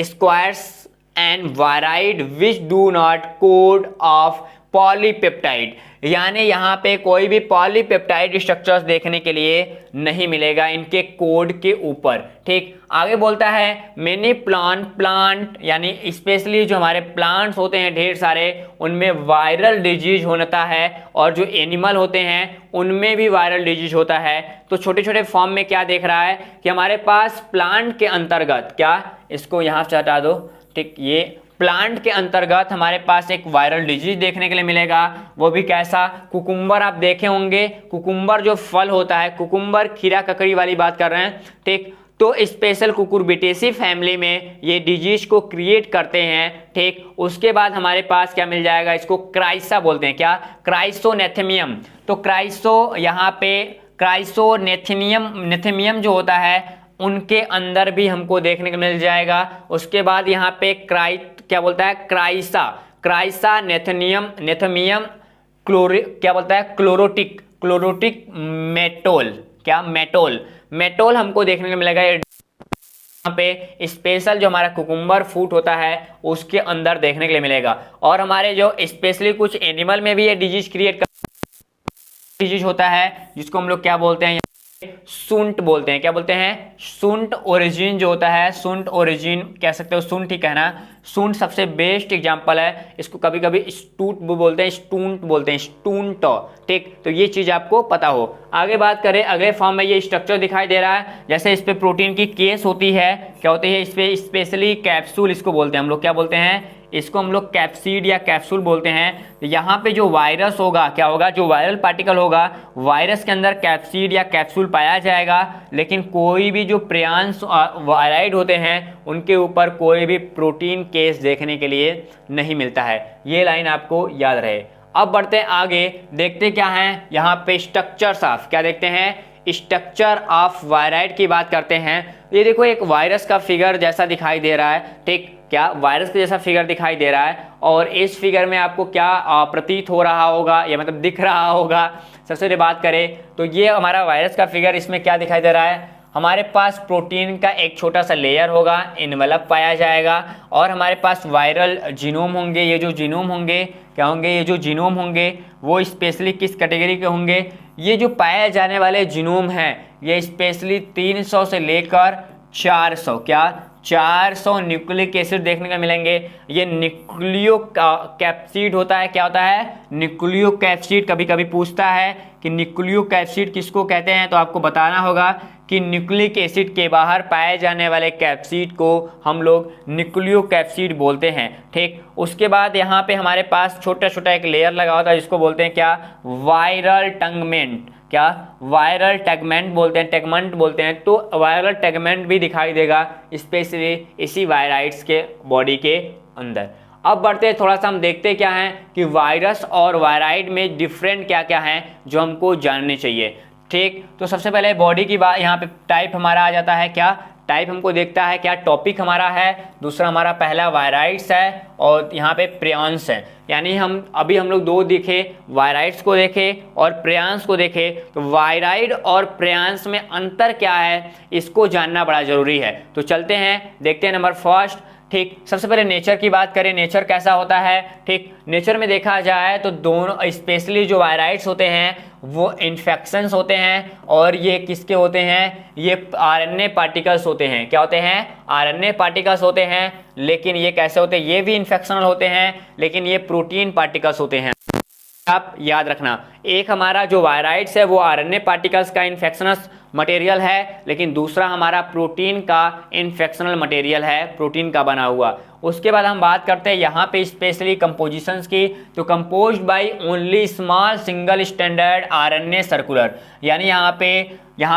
squares and wired which do not code of polypeptide, यानी यहाँ पे कोई भी पॉलीपेप्टाइड स्ट्रक्चर्स देखने के लिए नहीं मिलेगा इनके कोड के ऊपर, ठीक। आगे बोलता है मेनी प्लांट, यानी स्पेशली जो हमारे प्लांट्स होते हैं ढेर सारे, उनमें वायरल डिजीज होता है, और जो एनिमल होते हैं उनमें भी वायरल डिजीज होता है। तो छोटे छोटे फॉर्म में क्या देख रहा है कि हमारे पास प्लांट के अंतर्गत, क्या, इसको यहाँ से हटा दो, ठीक, ये प्लांट के अंतर्गत हमारे पास एक वायरल डिजीज देखने के लिए मिलेगा। वो भी कैसा, कुकुम्बर आप देखे होंगे, कुकुम्बर जो फल होता है, कुकुम्बर खीरा ककड़ी वाली बात कर रहे हैं, ठीक। तो स्पेशल कुकुरबिटेसी फैमिली में ये डिजीज को क्रिएट करते हैं, ठीक। उसके बाद हमारे पास क्या मिल जाएगा, इसको क्राइसा बोलते हैं, क्या, क्राइसोनेथेमियम। तो क्राइसो, यहाँ पे क्राइसोनेथेमियम जो होता है उनके अंदर भी हमको देखने को मिल जाएगा। उसके बाद यहाँ पे क्या बोलता है, क्राइसा नेथेमियम क्या बोलता है, क्लोरोटिक मेटोल, क्या, मेटोल हमको देखने को मिलेगा। यहाँ पे स्पेशल जो हमारा कुकुम्बर फ्रूट होता है उसके अंदर देखने के लिए मिलेगा। और हमारे जो स्पेशली कुछ एनिमल में भी ये डिजीज क्रिएट डिजीज होता है, जिसको हम लोग क्या बोलते हैं, सुंट बोलते हैं, क्या बोलते हैं, सुंट ओरिजिन जो होता है, सुंट ओरिजिन कह सकते हो, सुंट ही कहना, सुंट सबसे बेस्ट एग्जांपल है। इसको कभी कभी स्टूट बोलते हैं, स्टूंट बोलते हैं, स्टूंट, ठीक। तो ये चीज आपको पता हो। आगे बात करें, अगले फॉर्म में ये स्ट्रक्चर दिखाई दे रहा है, जैसे इस पे प्रोटीन की केस होती है, क्या होती है, इस पे स्पेशली कैप्सूल इसको बोलते हैं हम लोग, क्या बोलते हैं, इसको हम लोग कैप्सीड या कैप्सूल बोलते हैं। यहाँ पे जो वायरस होगा, क्या होगा, जो वायरल पार्टिकल होगा, वायरस के अंदर कैप्सीड या कैप्सूल पाया जाएगा, लेकिन कोई भी जो प्रियांश वायराइड होते हैं उनके ऊपर कोई भी प्रोटीन केस देखने के लिए नहीं मिलता है। ये लाइन आपको याद रहे। अब बढ़ते हैं आगे, देखते क्या है यहाँ पे स्ट्रक्चर्स ऑफ, क्या देखते हैं, स्ट्रक्चर ऑफ वायराइड की बात करते हैं। ये देखो एक वायरस का फिगर जैसा दिखाई दे रहा है, ठीक, क्या वायरस के जैसा फिगर दिखाई दे रहा है। और इस फिगर में आपको क्या प्रतीत हो रहा होगा, या मतलब दिख रहा होगा। सबसे पहले बात करें तो ये हमारा वायरस का फिगर, इसमें क्या दिखाई दे रहा है, हमारे पास प्रोटीन का एक छोटा सा लेयर होगा, इनवेलप पाया जाएगा, और हमारे पास वायरल जीनोम होंगे। ये जो जीनोम होंगे, क्या होंगे, ये जो जीनोम होंगे वो स्पेशली किस कैटेगरी के होंगे, ये जो पाए जाने वाले जीनोम हैं ये स्पेशली 300 से लेकर 400, क्या, 400 न्यूक्लिक एसिड देखने को मिलेंगे। ये न्यूक्लियो कैप्सिड होता है, क्या होता है, न्यूक्लियो कैप्सिड। कभी कभी पूछता है कि न्यूक्लियो कैप्सिड किसको कहते हैं, तो आपको बताना होगा कि न्यूक्लिक एसिड के बाहर पाए जाने वाले कैप्सिड को हम लोग न्यूक्लियो कैप्सिड बोलते हैं, ठीक। उसके बाद यहाँ पे हमारे पास छोटा छोटा एक लेयर लगा होता है, जिसको बोलते हैं क्या, वायरल टैगमेंट, क्या, वायरल टैगमेंट बोलते हैं, टैगमेंट बोलते हैं। तो वायरल टैगमेंट भी दिखाई देगा स्पेशली इसी वायराइड्स के बॉडी के अंदर। अब बढ़ते हैं थोड़ा सा, हम देखते क्या हैं कि वायरस और वायराइड में डिफरेंट क्या क्या हैं जो हमको जानने चाहिए। ठीक, तो सबसे पहले बॉडी की बात, यहाँ पे टाइप हमारा आ जाता है, क्या टाइप हमको देखता है, क्या टॉपिक हमारा है, दूसरा हमारा पहला वायराइड्स है और यहाँ पे प्रियॉन्स है। यानी हम लोग दो देखे, वायराइड्स को देखे और प्रियॉन्स को देखे, तो वायराइड और प्रियॉन्स में अंतर क्या है इसको जानना बड़ा जरूरी है। तो चलते हैं देखते हैं नंबर फर्स्ट। ठीक, सबसे पहले नेचर की बात करें, नेचर कैसा होता है। ठीक, नेचर में देखा जाए तो दोनों स्पेशली जो वायराइड्स होते हैं वो इन्फेक्शंस होते हैं और ये किसके होते हैं, ये आरएनए पार्टिकल्स होते हैं। क्या होते हैं, आरएनए पार्टिकल्स होते हैं। लेकिन ये कैसे होते हैं, ये भी इन्फेक्शनल होते हैं लेकिन ये प्रोटीन पार्टिकल्स होते हैं। आप याद रखना, एक हमारा जो वायराइड्स है वो आरएनए पार्टिकल्स का इन्फेक्शनस मटेरियल है, लेकिन दूसरा हमारा प्रोटीन का इन्फेक्शनल मटेरियल है, प्रोटीन का बना हुआ। उसके बाद हम बात करते हैं यहाँ पे स्पेशली कंपोजिशंस की, तो composed by only small single standard RNA circular. यानी यहाँ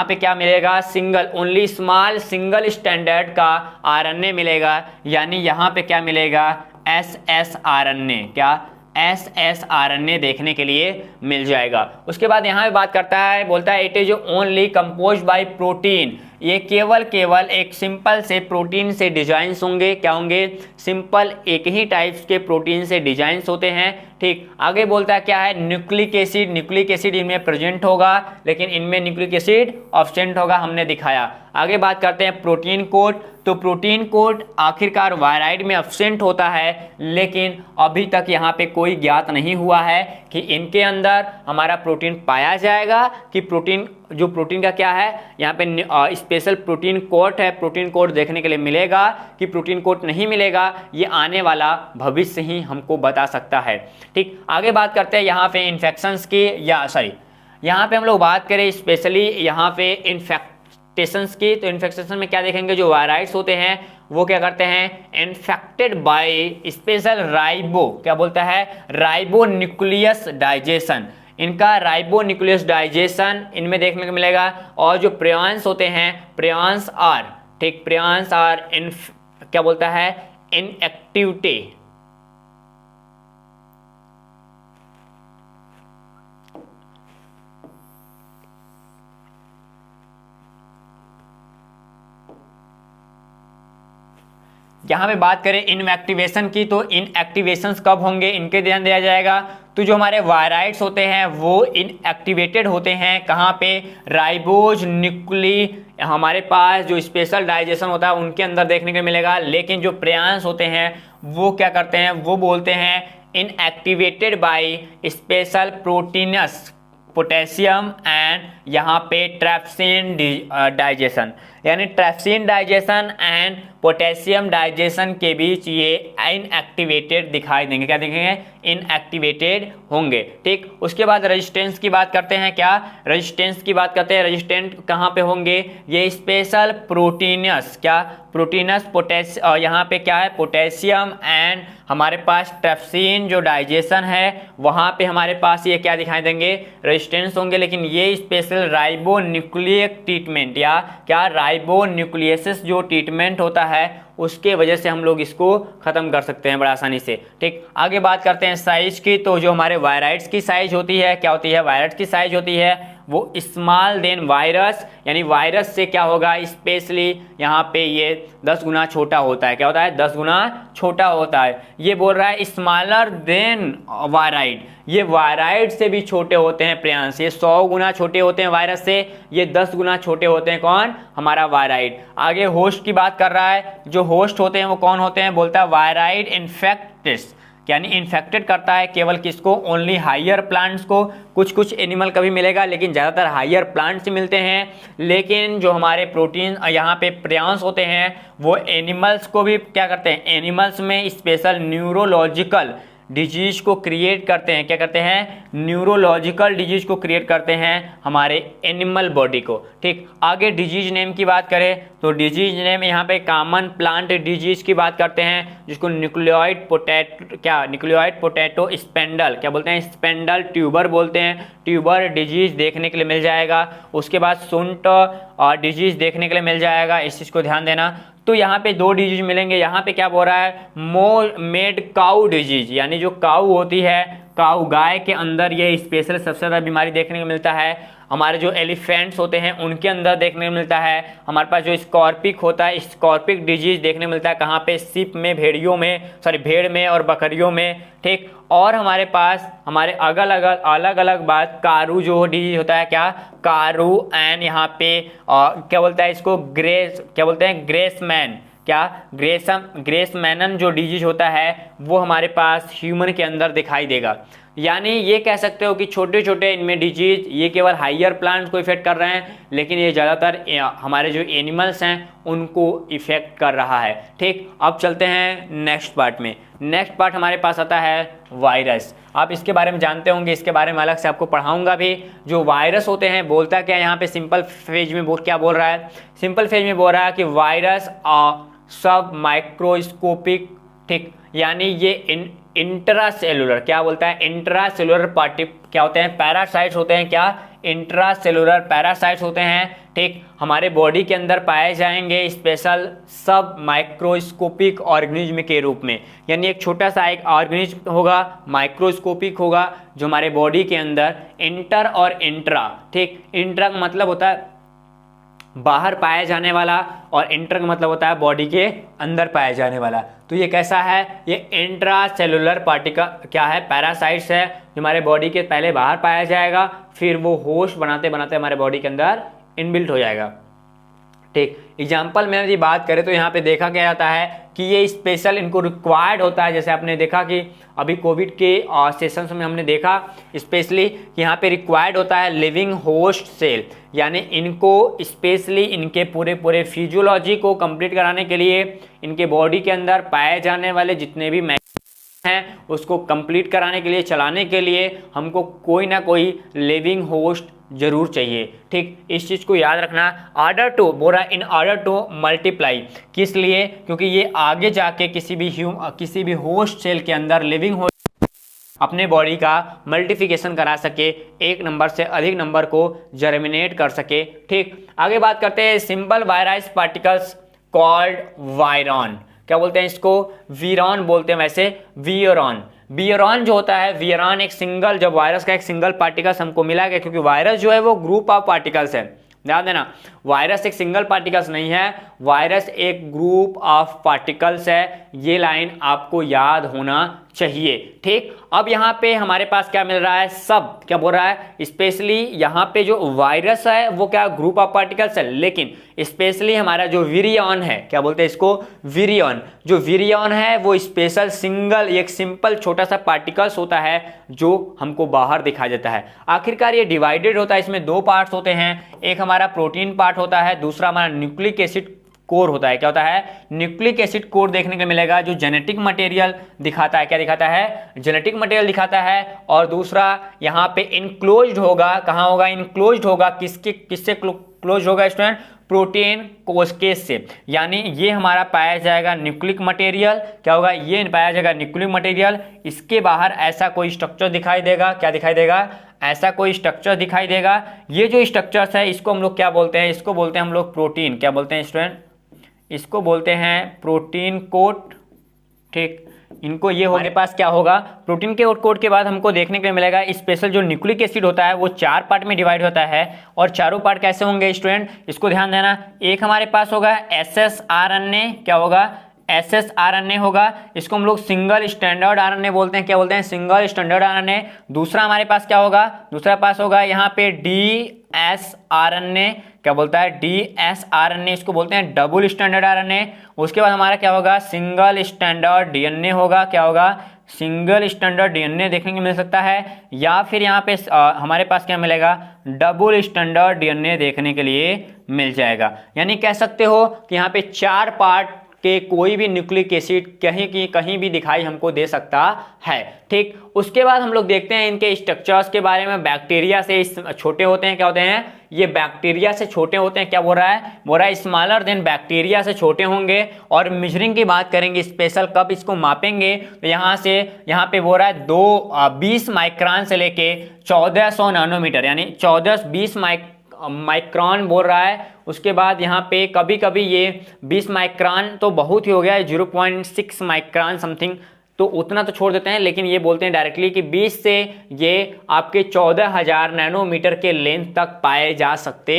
पे क्या मिलेगा, single only small single standard का आरएनए मिलेगा। यानी यहाँ पे क्या मिलेगा, एसएस आरएनए, क्या एस आरएनए देखने के लिए मिल जाएगा। उसके बाद यहाँ पे बात करता है, बोलता है it is only composed bye protein. ये केवल एक सिंपल से प्रोटीन से डिजाइंस होंगे। क्या होंगे, सिंपल एक ही टाइप्स के प्रोटीन से डिजाइंस होते हैं। ठीक, आगे बोलता है क्या है, न्यूक्लिक एसिड इनमें प्रेजेंट होगा लेकिन इनमें न्यूक्लिक एसिड ऑब्सेंट होगा, हमने दिखाया। आगे बात करते हैं प्रोटीन कोड, तो प्रोटीन कोड आखिरकार वायराइड में एब्सेंट होता है लेकिन अभी तक यहाँ पे कोई ज्ञात नहीं हुआ है कि इनके अंदर हमारा प्रोटीन पाया जाएगा कि प्रोटीन का क्या है, यहाँ पे स्पेशल प्रोटीन कोड है, प्रोटीन कोड देखने के लिए मिलेगा कि प्रोटीन कोड नहीं मिलेगा, ये आने वाला भविष्य ही हमको बता सकता है। ठीक, आगे बात करते हैं यहाँ पे इन्फेक्शंस की, यहाँ पे हम लोग बात करें स्पेशली यहाँ पे इन्फेक्टेशंस की। तो इन्फेक्टेशन में क्या देखेंगे, जो वायराइड्स होते हैं वो क्या करते हैं, इन्फेक्टेड बाय स्पेशल क्या बोलता है, राइबो न्यूक्लियस डाइजेशन। इनका राइबो न्यूक्लियस डाइजेशन इनमें देखने को मिलेगा। और जो प्रियॉन्स होते हैं, प्रियॉन्स आर क्या बोलता है, इनएक्टिविटी। यहाँ पे बात करें इनएक्टिवेशन की, तो इनएक्टिवेशंस कब होंगे इनके ध्यान दिया जाएगा। तो जो हमारे वायराइड्स होते हैं वो इनएक्टिवेटेड होते हैं, कहाँ पे, राइबोज न्यूक्ली हमारे पास जो स्पेशल डाइजेशन होता है उनके अंदर देखने को मिलेगा। लेकिन जो प्रियॉन्स होते हैं वो क्या करते हैं, वो बोलते हैं inactivated by special proteins potassium and यहाँ पे ट्रैप्सिन डाइजेशन। यानी trypsin digestion and potassium digestion के बीच ये इनएक्टिवेटेड दिखाई देंगे। क्या देखेंगे, इनएक्टिवेटेड होंगे। ठीक, उसके बाद रेजिस्टेंस की बात करते हैं। क्या रेजिस्टेंस की बात करते हैं, रेजिस्टेंट कहाँ पे होंगे, ये स्पेशल प्रोटीनस, क्या प्रोटीनस यहाँ पे क्या है, पोटेशियम एंड हमारे पास ट्रैप्सिन जो डाइजेशन है वहाँ पे हमारे पास ये क्या दिखाई देंगे, रेजिस्टेंस होंगे। लेकिन ये स्पेशल राइबो न्यूक्लिक ट्रीटमेंट या क्या राइबो न्यूक्लियसिस जो ट्रीटमेंट होता है उसके वजह से हम लोग इसको खत्म कर सकते हैं बड़ा आसानी से। ठीक, आगे बात करते हैं साइज की। तो जो हमारे वायराइड्स की साइज होती है, क्या होती है, वायराइड्स की साइज होती है वो स्मॉल देन वायरस। यानी वायरस से क्या होगा, स्पेशली यहाँ पे ये 10 गुना छोटा होता है। क्या होता है, 10 गुना छोटा होता है। ये बोल रहा है स्मॉलर देन वायराइड, ये वायराइड से भी छोटे होते हैं प्रियांश। ये 100 गुना छोटे होते हैं वायरस से, ये 10 गुना छोटे होते हैं कौन, हमारा वायराइड। आगे होस्ट की बात कर रहा है, जो होस्ट होते हैं वो कौन होते हैं, बोलता है वायराइड इन्फेक्टेस, यानी इन्फेक्टेड करता है केवल किसको, ओनली हायर प्लांट्स को। कुछ एनिमल का भी मिलेगा लेकिन ज़्यादातर हायर प्लांट्स से मिलते हैं। लेकिन जो हमारे प्रोटीन यहाँ पे प्रियॉन्स होते हैं वो एनिमल्स को भी क्या करते हैं, एनिमल्स में स्पेशल न्यूरोलॉजिकल डिजीज को क्रिएट करते हैं। क्या करते हैं, न्यूरोलॉजिकल डिजीज को क्रिएट करते हैं हमारे एनिमल बॉडी को। ठीक, आगे डिजीज नेम की बात करें तो डिजीज नेम यहाँ पे कॉमन प्लांट डिजीज की बात करते हैं जिसको न्यूक्लियोइड पोटैटो स्पेंडल, क्या बोलते हैं, स्पेंडल ट्यूबर बोलते हैं। ट्यूबर डिजीज देखने के लिए मिल जाएगा। उसके बाद सुंट और डिजीज देखने के लिए मिल जाएगा, इस चीज़ को ध्यान देना। तो यहाँ पे 2 डिजीज मिलेंगे। यहाँ पे क्या बोल रहा है, मोर मेड काउ डिजीज, यानी जो काउ होती है, काउ गाय के अंदर ये स्पेशल सबसे ज़्यादा बीमारी देखने को मिलता है। हमारे जो एलिफेंट्स होते हैं उनके अंदर देखने को मिलता है। हमारे पास जो स्कॉर्पिक होता है, स्कॉर्पिक डिजीज देखने को मिलता है कहाँ पे, सिप में, भेड़ियों में, सॉरी भेड़ में और बकरियों में, ठीक। और हमारे पास हमारे अलग अलग बात, कारू जो डिजीज होता है, क्या कारू, एंड यहाँ पे क्या बोलता है इसको, ग्रेस, क्या बोलते हैं, ग्रेसमैन, क्या ग्रेसमैनन जो डिजीज होता है वो हमारे पास ह्यूमन के अंदर दिखाई देगा। यानी ये कह सकते हो कि छोटे छोटे इनमें डिजीज ये केवल हाइयर प्लांट्स को इफेक्ट कर रहे हैं, लेकिन ये ज़्यादातर हमारे जो एनिमल्स हैं उनको इफेक्ट कर रहा है, ठीक। अब चलते हैं नेक्स्ट पार्ट में। नेक्स्ट पार्ट हमारे पास आता है वायरस। आप इसके बारे में जानते होंगे, इसके बारे में अलग से आपको पढ़ाऊंगा भी। जो वायरस होते हैं, बोलता क्या यहाँ पे सिंपल फेज में क्या बोल रहा है, सिंपल फेज में बोल रहा है कि वायरस सब माइक्रोस्कोपिक, ठीक, यानी ये इंट्रासेलुलर, क्या बोलता है, इंट्रासेलुलर पार्टी क्या होते हैं, पैरासाइट्स होते हैं, क्या इंट्रासेलुलर पैरासाइट्स होते हैं, ठीक। हमारे बॉडी के अंदर पाए जाएंगे स्पेशल सब माइक्रोस्कोपिक ऑर्गेनिज्म के रूप में, यानी एक छोटा सा एक ऑर्गेनिज्म होगा, माइक्रोस्कोपिक होगा, जो हमारे बॉडी के अंदर इंटर और इंट्रा, ठीक। इंट्रा का मतलब होता है बाहर पाया जाने वाला और इंटर का मतलब होता है बॉडी के अंदर पाया जाने वाला। तो ये कैसा है, ये इंट्रासेलुलर पार्टिकल क्या है, पैरासाइट्स है, जो हमारे बॉडी के पहले बाहर पाया जाएगा, फिर वो होस्ट बनाते बनाते हमारे बॉडी के अंदर इनबिल्ट हो जाएगा, ठीक। एग्जाम्पल में यदि बात करें तो यहाँ पे देखा क्या जाता है कि ये स्पेशल इनको रिक्वायर्ड होता है। जैसे आपने देखा कि अभी कोविड के सेशंस में हमने देखा स्पेशली यहाँ पे रिक्वायर्ड होता है लिविंग होस्ट सेल, यानी इनको स्पेशली इनके पूरे फिजियोलॉजी को कंप्लीट कराने के लिए, इनके बॉडी के अंदर पाए जाने वाले जितने भी हैं उसको कंप्लीट कराने के लिए, चलाने के लिए हमको कोई ना कोई लिविंग होस्ट जरूर चाहिए, ठीक। इस चीज़ को याद रखना। Order to borrow in order to multiply, किस लिए, क्योंकि ये आगे जाके किसी भी होस्ट सेल के अंदर लिविंग होस्ट अपने बॉडी का मल्टीप्लिकेशन करा सके, एक नंबर से अधिक नंबर को जर्मिनेट कर सके, ठीक। आगे बात करते हैं सिंपल वायरस पार्टिकल्स कॉल्ड वायरॉन, क्या बोलते हैं इसको, वीरॉन बोलते हैं, वैसे वीरॉन। वीरॉन जो होता है, वीरॉन एक सिंगल, जब वायरस का एक सिंगल पार्टिकल्स हमको मिला गया, क्योंकि वायरस जो है वो ग्रुप ऑफ पार्टिकल्स है, ध्यान देना, वायरस एक सिंगल पार्टिकल्स नहीं है, वायरस एक ग्रुप ऑफ पार्टिकल्स है, ये लाइन आपको याद होना चाहिए, ठीक। अब यहाँ पे हमारे पास क्या मिल रहा है, सब क्या बोल रहा है, स्पेशली यहाँ पे जो वायरस है वो क्या ग्रुप ऑफ पार्टिकल्स है, लेकिन स्पेशली हमारा जो विरियन है, क्या बोलते हैं इसको, विरियन, जो विरियन है वो स्पेशल सिंगल एक सिंपल छोटा सा पार्टिकल्स होता है जो हमको बाहर दिखाई देता है। आखिरकार ये डिवाइडेड होता है, इसमें 2 पार्ट्स होते हैं, एक हमारा प्रोटीन पार्ट होता है, दूसरा हमारा न्यूक्लिक एसिड कोर होता है। क्या होता है, न्यूक्लिक एसिड कोर देखने को मिलेगा जो जेनेटिक मटेरियल दिखाता है, क्या दिखाता है, जेनेटिक मटेरियल दिखाता है। और दूसरा यहाँ पे इनक्लोज्ड होगा, कहाँ होगा, इनक्लोज्ड होगा, किससे क्लोज होगा स्टूडेंट, प्रोटीन कोशकेस से, यानी ये हमारा पाया जाएगा न्यूक्लिक मटेरियल, क्या होगा, ये पाया जाएगा न्यूक्लिक मटेरियल, इसके बाहर ऐसा कोई स्ट्रक्चर दिखाई देगा, क्या दिखाई देगा, ऐसा कोई स्ट्रक्चर दिखाई देगा। ये जो स्ट्रक्चर्स है इसको हम लोग क्या बोलते हैं, इसको बोलते हैं हम लोग प्रोटीन, क्या बोलते हैं स्टूडेंट, इसको बोलते हैं प्रोटीन कोट, ठीक। इनको ये हमारे पास क्या होगा, प्रोटीन के कोट के बाद हमको देखने को मिलेगा स्पेशल जो न्यूक्लिक एसिड होता है वो 4 पार्ट में डिवाइड होता है। और चारों पार्ट कैसे होंगे स्टूडेंट, इसको ध्यान देना। एक हमारे पास होगा एसएसआरएनए, क्या होगा, एसएसआरएनए होगा, इसको हम लोग सिंगल स्टैंडर्ड आरएनए बोलते हैं, क्या बोलते हैं, सिंगल स्टैंडर्ड आरएनए। दूसरा हमारे पास क्या होगा, दूसरा पास होगा यहाँ पे डीएसआरएनए, क्या बोलता है, डीएसआरएनए, इसको बोलते हैं डबल स्टैंडर्ड आरएनए। उसके बाद हमारा क्या होगा, सिंगल स्टैंडर्ड डीएनए होगा, क्या होगा, सिंगल स्टैंडर्ड डीएनए देखने को मिल सकता है। या फिर यहाँ पे हमारे पास क्या मिलेगा, डबल स्टैंडर्ड डीएनए देखने के लिए मिल जाएगा। यानी कह सकते हो कि यहाँ पे 4 पार्ट के कोई भी न्यूक्लिक एसिड कहीं भी दिखाई हमको दे सकता है, ठीक। उसके बाद हम लोग देखते हैं इनके स्ट्रक्चर्स के बारे में। बैक्टीरिया से छोटे होते हैं, क्या होते हैं, ये बैक्टीरिया से छोटे होते हैं, क्या बोल रहा है स्मॉलर देन बैक्टीरिया से छोटे होंगे। और मेजरिंग की बात करेंगे स्पेशल, कब इसको मापेंगे, तो यहाँ पे बोल रहा है 20 माइक्रोन से लेके 1400 नैनोमीटर, यानी 1420 माइक्रॉन बोल रहा है। उसके बाद यहाँ पे कभी कभी ये 20 माइक्रॉन तो बहुत ही हो गया है, 0.6 माइक्रॉन समथिंग, तो उतना तो छोड़ देते हैं, लेकिन ये बोलते हैं डायरेक्टली कि 20 से ये आपके 14,000 नैनोमीटर के लेंथ तक पाए जा सकते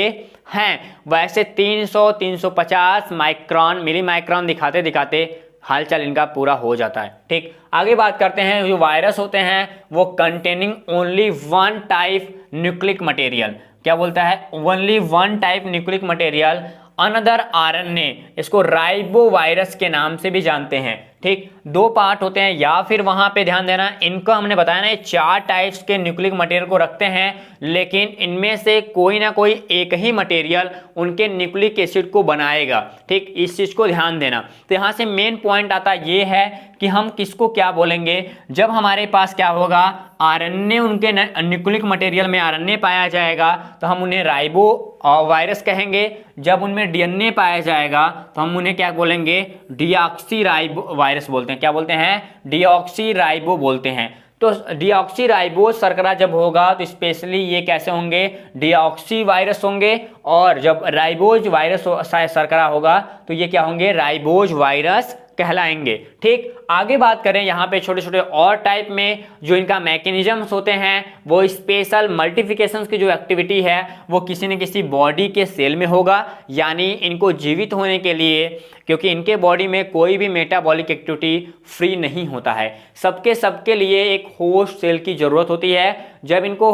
हैं। वैसे 300 350 माइक्रॉन मिली माइक्रॉन दिखाते दिखाते हालचाल इनका पूरा हो जाता है। ठीक, आगे बात करते हैं। जो वायरस होते हैं वो containing only one type nucleic material, क्या बोलता है, only one type nucleic material another RNA, इसको राइबो वायरस के नाम से भी जानते हैं। ठीक, 2 पार्ट होते हैं, या फिर वहां पे ध्यान देना, इनको हमने बताया ना 4 टाइप्स के न्यूक्लिक मटेरियल को रखते हैं, लेकिन इनमें से कोई ना कोई एक ही मटेरियल उनके न्यूक्लिक एसिड को बनाएगा। ठीक, इस चीज को ध्यान देना। तो यहाँ से मेन पॉइंट आता ये है कि हम किसको क्या बोलेंगे, जब हमारे पास क्या होगा, आरएनए, उनके न्यूक्लिक मटेरियल में आरएनए पाया जाएगा तो हम उन्हें राइबो वायरस कहेंगे। जब उनमें डीएनए पाया जाएगा तो हम उन्हें क्या बोलेंगे, डीऑक्सी राइबो वायरस बोलते हैं। क्या बोलते हैं, डीऑक्सी राइबो बोलते हैं। तो डीऑक्सी राइबो शर्करा जब होगा तो स्पेशली ये कैसे होंगे, डीऑक्सी वायरस होंगे, और जब राइबोज वायरस शर्करा होगा तो ये क्या होंगे, राइबोज वायरस कहलाएंगे। ठीक, आगे बात करें यहाँ पे छोटे छोटे और टाइप में जो इनका मैकेनिज्म्स होते हैं, वो स्पेशल मल्टीप्लिकेशन की जो एक्टिविटी है वो किसी न किसी बॉडी के सेल में होगा, यानी इनको जीवित होने के लिए, क्योंकि इनके बॉडी में कोई भी मेटाबॉलिक एक्टिविटी फ्री नहीं होता है, सबके लिए एक होस्ट सेल की जरूरत होती है। जब इनको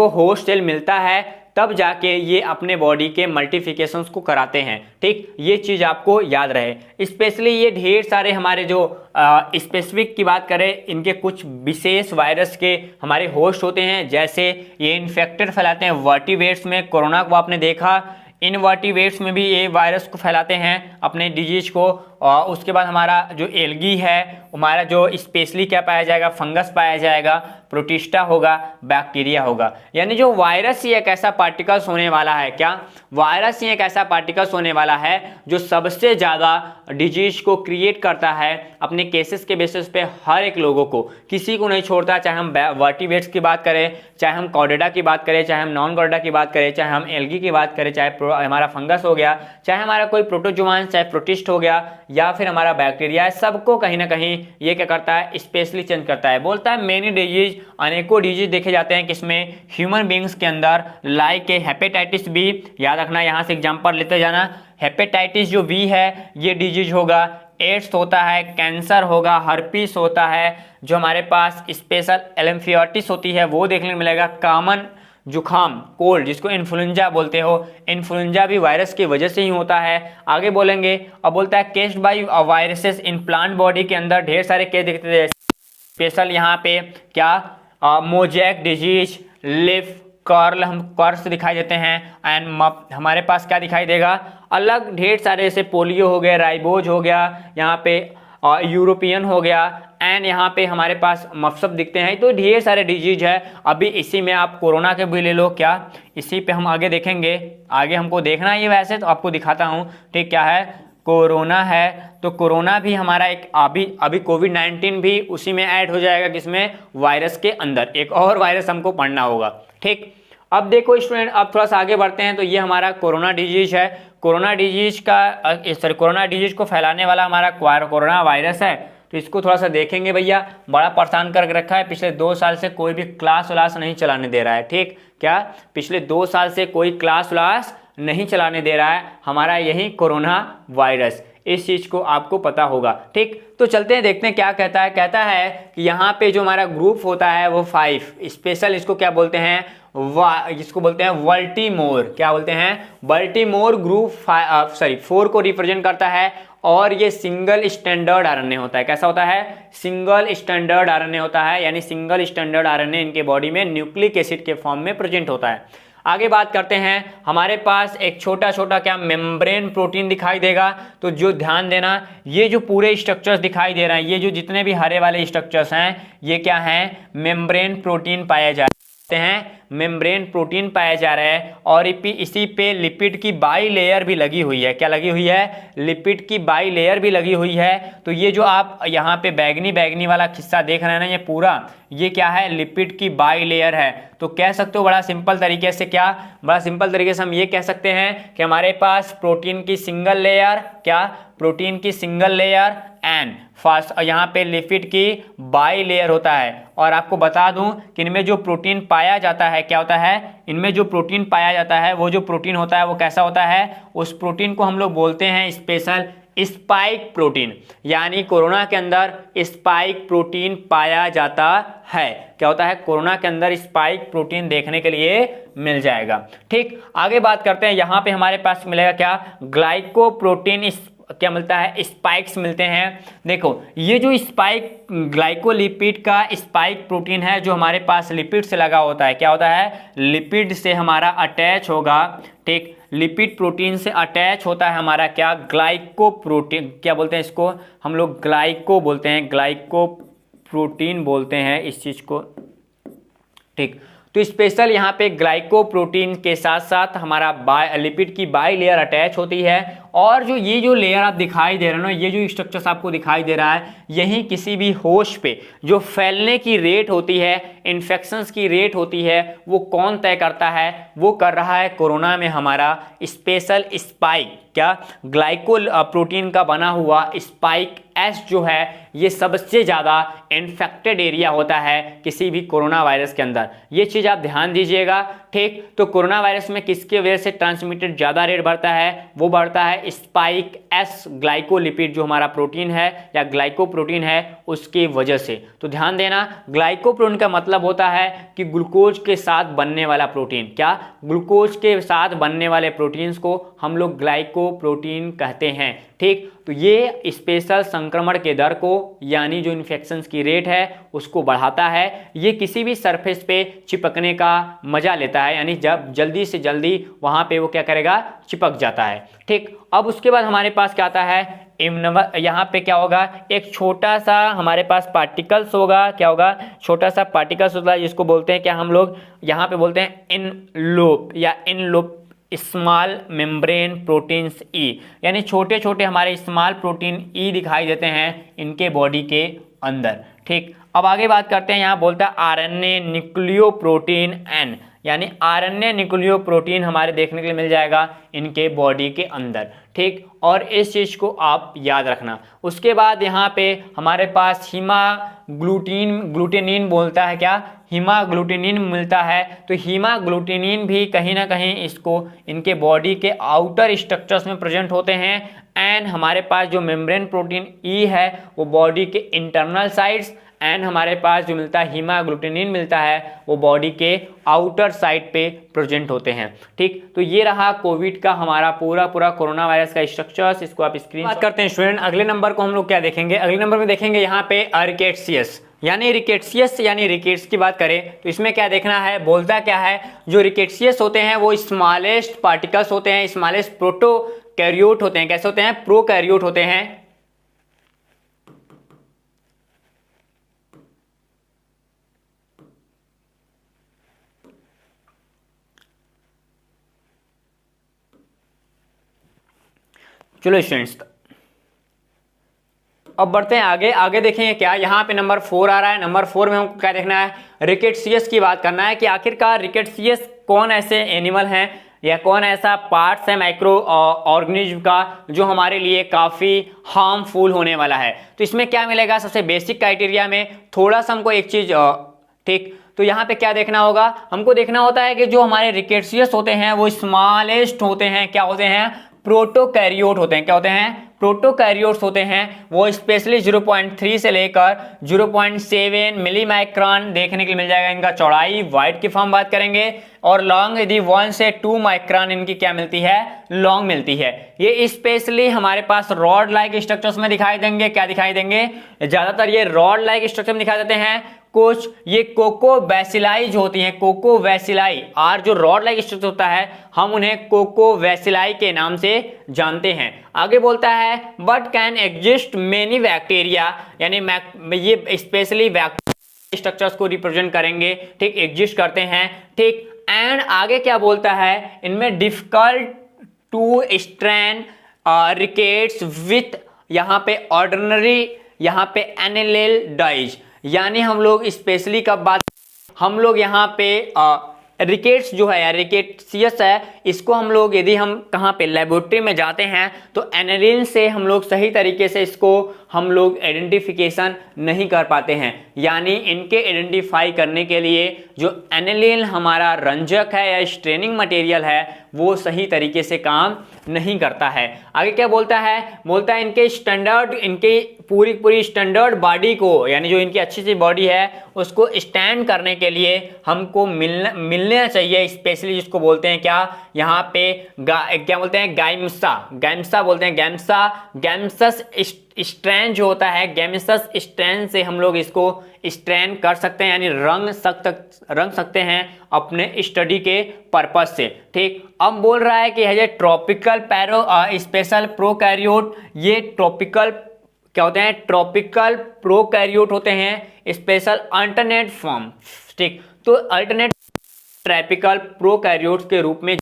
होस्ट सेल मिलता है तब जाके ये अपने बॉडी के मल्टीप्लिकेशंस को कराते हैं। ठीक, ये चीज आपको याद रहे। स्पेशली ये ढेर सारे हमारे जो स्पेसिफिक की बात करें, इनके कुछ विशेष वायरस के हमारे होस्ट होते हैं, जैसे ये इन्फेक्टेड फैलाते हैं वर्टिब्रेट्स में, कोरोना को आपने देखा, इनवर्टिब्रेट्स में भी ये वायरस को फैलाते हैं अपने डिजीज को। और उसके बाद हमारा जो एल्गी है, हमारा जो स्पेशली क्या पाया जाएगा, फंगस पाया जाएगा, प्रोटिस्टा होगा, बैक्टीरिया होगा। यानी जो वायरस ही एक ऐसा पार्टिकल्स होने वाला है, क्या वायरस ही एक ऐसा पार्टिकल्स होने वाला है जो सबसे ज़्यादा डिजीज को क्रिएट करता है अपने केसेस के बेसिस पे, हर एक लोगों को, किसी को नहीं छोड़ता। चाहे हम वर्टिब्रेट्स की बात करें, चाहे हम कॉर्डेटा की बात करें, चाहे हम नॉन कॉर्डेटा की बात करें, चाहे हम एल्गी की बात करें, चाहे हमारा फंगस हो गया, चाहे हमारा कोई प्रोटोजोआन, चाहे प्रोटिस्ट हो गया, या फिर हमारा बैक्टीरिया है, सबको कहीं ना कहीं ये क्या करता है, स्पेशली चेंज करता है। बोलता है मेनी डिजीज, अनेकों डिजीज देखे जाते हैं किसमें, ह्यूमन बींग्स के अंदर, लाइक हेपेटाइटिस बी, याद रखना, यहाँ से एग्जाम्पल लेते जाना। हेपेटाइटिस जो बी है ये डिजीज होगा, एड्स होता है, कैंसर होगा, हर्पीस होता है, जो हमारे पास स्पेशल एलिम्फियोटिस होती है वो देखने को मिलेगा, कॉमन जुखाम, कोल्ड जिसको इन्फ्लुएंजा बोलते हो, इन्फ्लुएंजा भी वायरस की वजह से ही होता है। आगे बोलेंगे, अब बोलता है केस्ड bye viruses in plant body, के अंदर ढेर सारे केस दिखते हैं। स्पेशल यहाँ पे क्या, मोजैक डिजीज, लिफ कर्ल, हम कर्स दिखाई देते हैं, एंड हमारे पास क्या दिखाई देगा, अलग ढेर सारे, जैसे पोलियो हो गया, राइबोज हो गया, यहाँ पे यूरोपियन हो गया, एंड यहाँ पे हमारे पास मफसब दिखते हैं। तो ढेर सारे डिजीज है। अभी इसी में आप कोरोना के भी ले लो, क्या इसी पे हम आगे देखेंगे, आगे हमको देखना है ये, वैसे तो आपको दिखाता हूँ। ठीक, क्या है, कोरोना है, तो कोरोना भी हमारा एक अभी कोविड-19 भी उसी में ऐड हो जाएगा, किसमें, वायरस के अंदर। एक और वायरस हमको पढ़ना होगा। ठीक, अब देखो स्टूडेंट, अब थोड़ा सा आगे बढ़ते हैं। तो ये हमारा कोरोना डिजीज है। कोरोना डिजीज को फैलाने वाला हमारा कोरोना वायरस है। तो इसको थोड़ा सा देखेंगे भैया, बड़ा परेशान करके रखा है। पिछले 2 साल से कोई भी क्लास व्लास नहीं चलाने दे रहा है। ठीक, क्या पिछले 2 साल से कोई क्लास व्लास नहीं चलाने दे रहा है हमारा यही कोरोना वायरस। इस चीज़ को आपको पता होगा। ठीक, तो चलते हैं, देखते हैं क्या कहता है। कहता है कि यहाँ पे जो हमारा ग्रुप होता है वो 5 स्पेशल, इसको क्या बोलते हैं, जिसको बोलते हैं बल्टीमोर। क्या बोलते हैं, बल्टीमोर ग्रुप 4 को रिप्रेजेंट करता है। और ये सिंगल स्टैंडर्ड आरएनए होता है। कैसा होता है, सिंगल स्टैंडर्ड आरएनए होता है, यानी सिंगल स्टैंडर्ड आरएनए इनके बॉडी में न्यूक्लिक एसिड के फॉर्म में प्रेजेंट होता है। आगे बात करते हैं, हमारे पास एक छोटा छोटा क्या मेम्ब्रेन प्रोटीन दिखाई देगा। तो जो ध्यान देना, ये जो पूरे स्ट्रक्चर्स दिखाई दे रहे हैं, ये जो जितने भी हरे वाले स्ट्रक्चर्स हैं, ये क्या हैं, मेम्ब्रेन प्रोटीन पाया जाए। हैं मेम्ब्रेन प्रोटीन पाया जा रहा है और इसी पे लिपिड की बाई लेयर भी लगी हुई है। क्या लगी हुई है? लिपिड की बाई लेयर भी लगी हुई है। तो ये जो आप यहाँ पे बैगनी बैगनी वाला हिस्सा देख रहे हैं ना, ये पूरा ये क्या है? लिपिड की बाई लेयर है। तो कह सकते हो बड़ा सिंपल तरीके से, क्या बड़ा सिंपल तरीके से हम ये कह सकते हैं कि हमारे पास प्रोटीन की सिंगल लेयर, क्या प्रोटीन की सिंगल लेयर एंड फास्ट यहाँ पे लिपिड की बाई लेयर होता है। और आपको बता दूं कि इनमें जो प्रोटीन पाया जाता है, क्या होता है? इनमें जो प्रोटीन पाया जाता है, वो जो प्रोटीन होता है वो कैसा होता है? उस प्रोटीन को हम लोग बोलते हैं स्पेशल स्पाइक प्रोटीन, यानी कोरोना के अंदर स्पाइक प्रोटीन पाया जाता है। क्या होता है? कोरोना के अंदर स्पाइक प्रोटीन देखने के लिए मिल जाएगा। ठीक, आगे बात करते हैं। यहाँ पे हमारे पास मिलेगा क्या? ग्लाइकोप्रोटीन क्या मिलता है? स्पाइक्स मिलते हैं। देखो ये जो स्पाइक ग्लाइकोलिपिड का स्पाइक प्रोटीन है जो हमारे पास लिपिड से लगा होता है, क्या होता है? लिपिड से हमारा अटैच होगा। ठीक, लिपिड प्रोटीन से अटैच होता है हमारा क्या? Glyco protein. क्या बोलते हैं इसको? हम लोग ग्लाइको बोलते हैं, ग्लाइको प्रोटीन बोलते हैं इस चीज को। ठीक, तो स्पेशल यहाँ पे ग्लाइकोप्रोटीन के साथ साथ हमारा लिपिड की बाई लेयर अटैच होती है। और जो ये जो लेयर आप दिखाई दे रहे हो ना, ये जो स्ट्रक्चर्स आपको दिखाई दे रहा है, यही किसी भी होस्ट पे जो फैलने की रेट होती है, इन्फेक्शंस की रेट होती है, वो कौन तय करता है? वो कर रहा है कोरोना में हमारा स्पेशल स्पाइक, क्या ग्लाइको प्रोटीन का बना हुआ स्पाइक एस जो है, ये सबसे ज़्यादा इन्फेक्टेड एरिया होता है किसी भी कोरोना वायरस के अंदर। ये चीज़ आप ध्यान दीजिएगा। ठीक, तो कोरोना वायरस में किसके वजह से ट्रांसमिटेड ज़्यादा रेट बढ़ता है? वो बढ़ता है स्पाइक एस ग्लाइकोलिपिड जो हमारा प्रोटीन है या ग्लाइकोप्रोटीन है उसकी वजह से। तो ध्यान देना, ग्लाइकोप्रोटीन का मतलब होता है कि ग्लूकोज के साथ बनने वाला प्रोटीन। क्या? ग्लूकोज के साथ बनने वाले प्रोटीन्स को हम लोग ग्लाइकोप्रोटीन कहते हैं। ठीक, तो ये स्पेशल संक्रमण के दर को यानी जो इन्फेक्शंस की रेट है उसको बढ़ाता है। ये किसी भी सरफेस पे चिपकने का मजा लेता है, यानी जब जल्दी से जल्दी वहां पे वो क्या करेगा? चिपक जाता है। ठीक, अब उसके बाद हमारे पास क्या आता है? यहाँ पे क्या होगा? एक छोटा सा हमारे पास पार्टिकल्स होगा। क्या होगा? छोटा सा पार्टिकल्स होता है जिसको बोलते हैं, क्या हम लोग यहाँ पे बोलते हैं इनलोप या इनलोप स्मॉल मेम्ब्रेन प्रोटीन्स ई, यानी छोटे छोटे हमारे स्मॉल प्रोटीन ई दिखाई देते हैं इनके बॉडी के अंदर। ठीक, अब आगे बात करते हैं। यहाँ बोलता है आरएनए न्यूक्लियोप्रोटीन एन, यानी आरएनए न्यूक्लियोप्रोटीन हमारे देखने के लिए मिल जाएगा इनके बॉडी के अंदर। ठीक, और इस चीज़ को आप याद रखना। उसके बाद यहाँ पे हमारे पास ग्लूटेनिन बोलता है, क्या? हीमाग्लूटिनिन मिलता है। तो हीमाग्लूटिनिन भी कहीं ना कहीं इसको इनके बॉडी के आउटर स्ट्रक्चर्स में प्रेजेंट होते हैं। एंड हमारे पास जो मेम्ब्रेन प्रोटीन ई है वो बॉडी के इंटरनल साइड्स, एंड हमारे पास जो मिलता है हीमाग्लूटिनिन मिलता है वो बॉडी के आउटर साइड पे प्रेजेंट होते हैं। ठीक, तो ये रहा कोविड का हमारा पूरा कोरोना वायरस का स्ट्रक्चर्स। इसको आप स्क्रीन बात करते हैं स्टूडेंट। अगले नंबर को हम लोग क्या देखेंगे? अगले नंबर में देखेंगे यहाँ पे रिकेट्सियस, यानी रिकेट्सियस यानी रिकेट्स की बात करें तो इसमें क्या देखना है? बोलता क्या है? जो रिकेट्सियस होते हैं वो स्मॉलेस्ट पार्टिकल्स होते हैं, स्मॉलेस्ट प्रोटोकैरियोट होते हैं। कैसे होते हैं? प्रोकैरियोट होते हैं। चलो स्टूडेंट्स अब बढ़ते हैं आगे। आगे देखेंगे क्या यहाँ पे नंबर 4 आ रहा है। नंबर 4 में हमको क्या देखना है? रिकेट्सियस की बात करना है कि आखिरकार रिकेट्सियस कौन ऐसे एनिमल हैं या कौन ऐसा पार्ट्स है माइक्रो ऑर्गेनिज्म का जो हमारे लिए काफ़ी हार्मफुल होने वाला है। तो इसमें क्या मिलेगा? सबसे बेसिक क्राइटेरिया में थोड़ा सा हमको एक चीज़ ठीक, तो यहाँ पे क्या देखना होगा? हमको देखना होता है कि जो हमारे रिकेट्सियस होते हैं वो स्मॉलेस्ट होते हैं। क्या होते हैं? प्रोटोकैरियोट होते हैं। क्या होते हैं? प्रोटोकैरियोट्स होते हैं। वो स्पेशली 0.3 से लेकर 0.7 मिलीमाइक्रॉन देखने के लिए मिल जाएगा इनका चौड़ाई। वाइड की फॉर्म बात करेंगे और लॉन्ग यदि 1 से 2 माइक्रॉन इनकी क्या मिलती है? लॉन्ग मिलती है। ये स्पेशली हमारे पास रॉड लाइक स्ट्रक्चर्स में दिखाई देंगे। क्या दिखाई देंगे? ज्यादातर ये रॉड लाइक स्ट्रक्चर में दिखाई देते हैं। कुछ ये कोकोवैसिलाई जो होती हैं, कोकोवैसिलाई आर जो रॉड लाइक स्ट्रक्चर होता है हम उन्हें कोकोवैसिलाई के नाम से जानते हैं। आगे बोलता है but can exist many bacteria, यानी ये स्पेशली स्ट्रक्चर्स को रिप्रेजेंट करेंगे, ठीक, एग्जिस्ट करते हैं, ठीक। एंड आगे क्या बोलता है, इनमें difficult two strand rickets with यहाँ पे ऑर्डिनरी यहाँ पे एनिलेल डाइज, यानी हम लोग स्पेशली कब बात, हम लोग यहाँ पे रिकेट्स जो है या रिकेट्सियस है, इसको हम लोग यदि हम कहाँ पे लेबोरेटरी में जाते हैं तो एनिलीन से हम लोग सही तरीके से इसको हम लोग आइडेंटिफिकेशन नहीं कर पाते हैं, यानी इनके आइडेंटिफाई करने के लिए जो एनिलीन हमारा रंजक है या स्ट्रेनिंग मटेरियल है वो सही तरीके से काम नहीं करता है। आगे क्या बोलता है, बोलता है इनके स्टैंडर्ड, इनके पूरी स्टैंडर्ड बॉडी को, यानी जो इनकी अच्छी सी बॉडी है उसको स्टैंड करने के लिए हमको मिलना चाहिए स्पेशली, जिसको बोलते हैं क्या यहाँ पे क्या बोलते हैं, गैम्सा बोलते हैं, गैम्सस स्ट्रैंड जो होता है, गैम्सस स्ट्रैंड से हम लोग इसको स्ट्रैंड कर सकते हैं, यानी रंग सकते हैं अपने स्टडी के पर्पस से, ठीक। अब बोल रहा है कि है ट्रॉपिकल स्पेशल प्रोकैरियोट, ये ट्रॉपिकल क्या होते हैं, ट्रॉपिकल प्रोकैरियोट होते हैं, स्पेशल अल्टरनेट फॉर्म, ठीक। तो अल्टरनेट ट्रॉपिकल प्रोकैरियोट के रूप में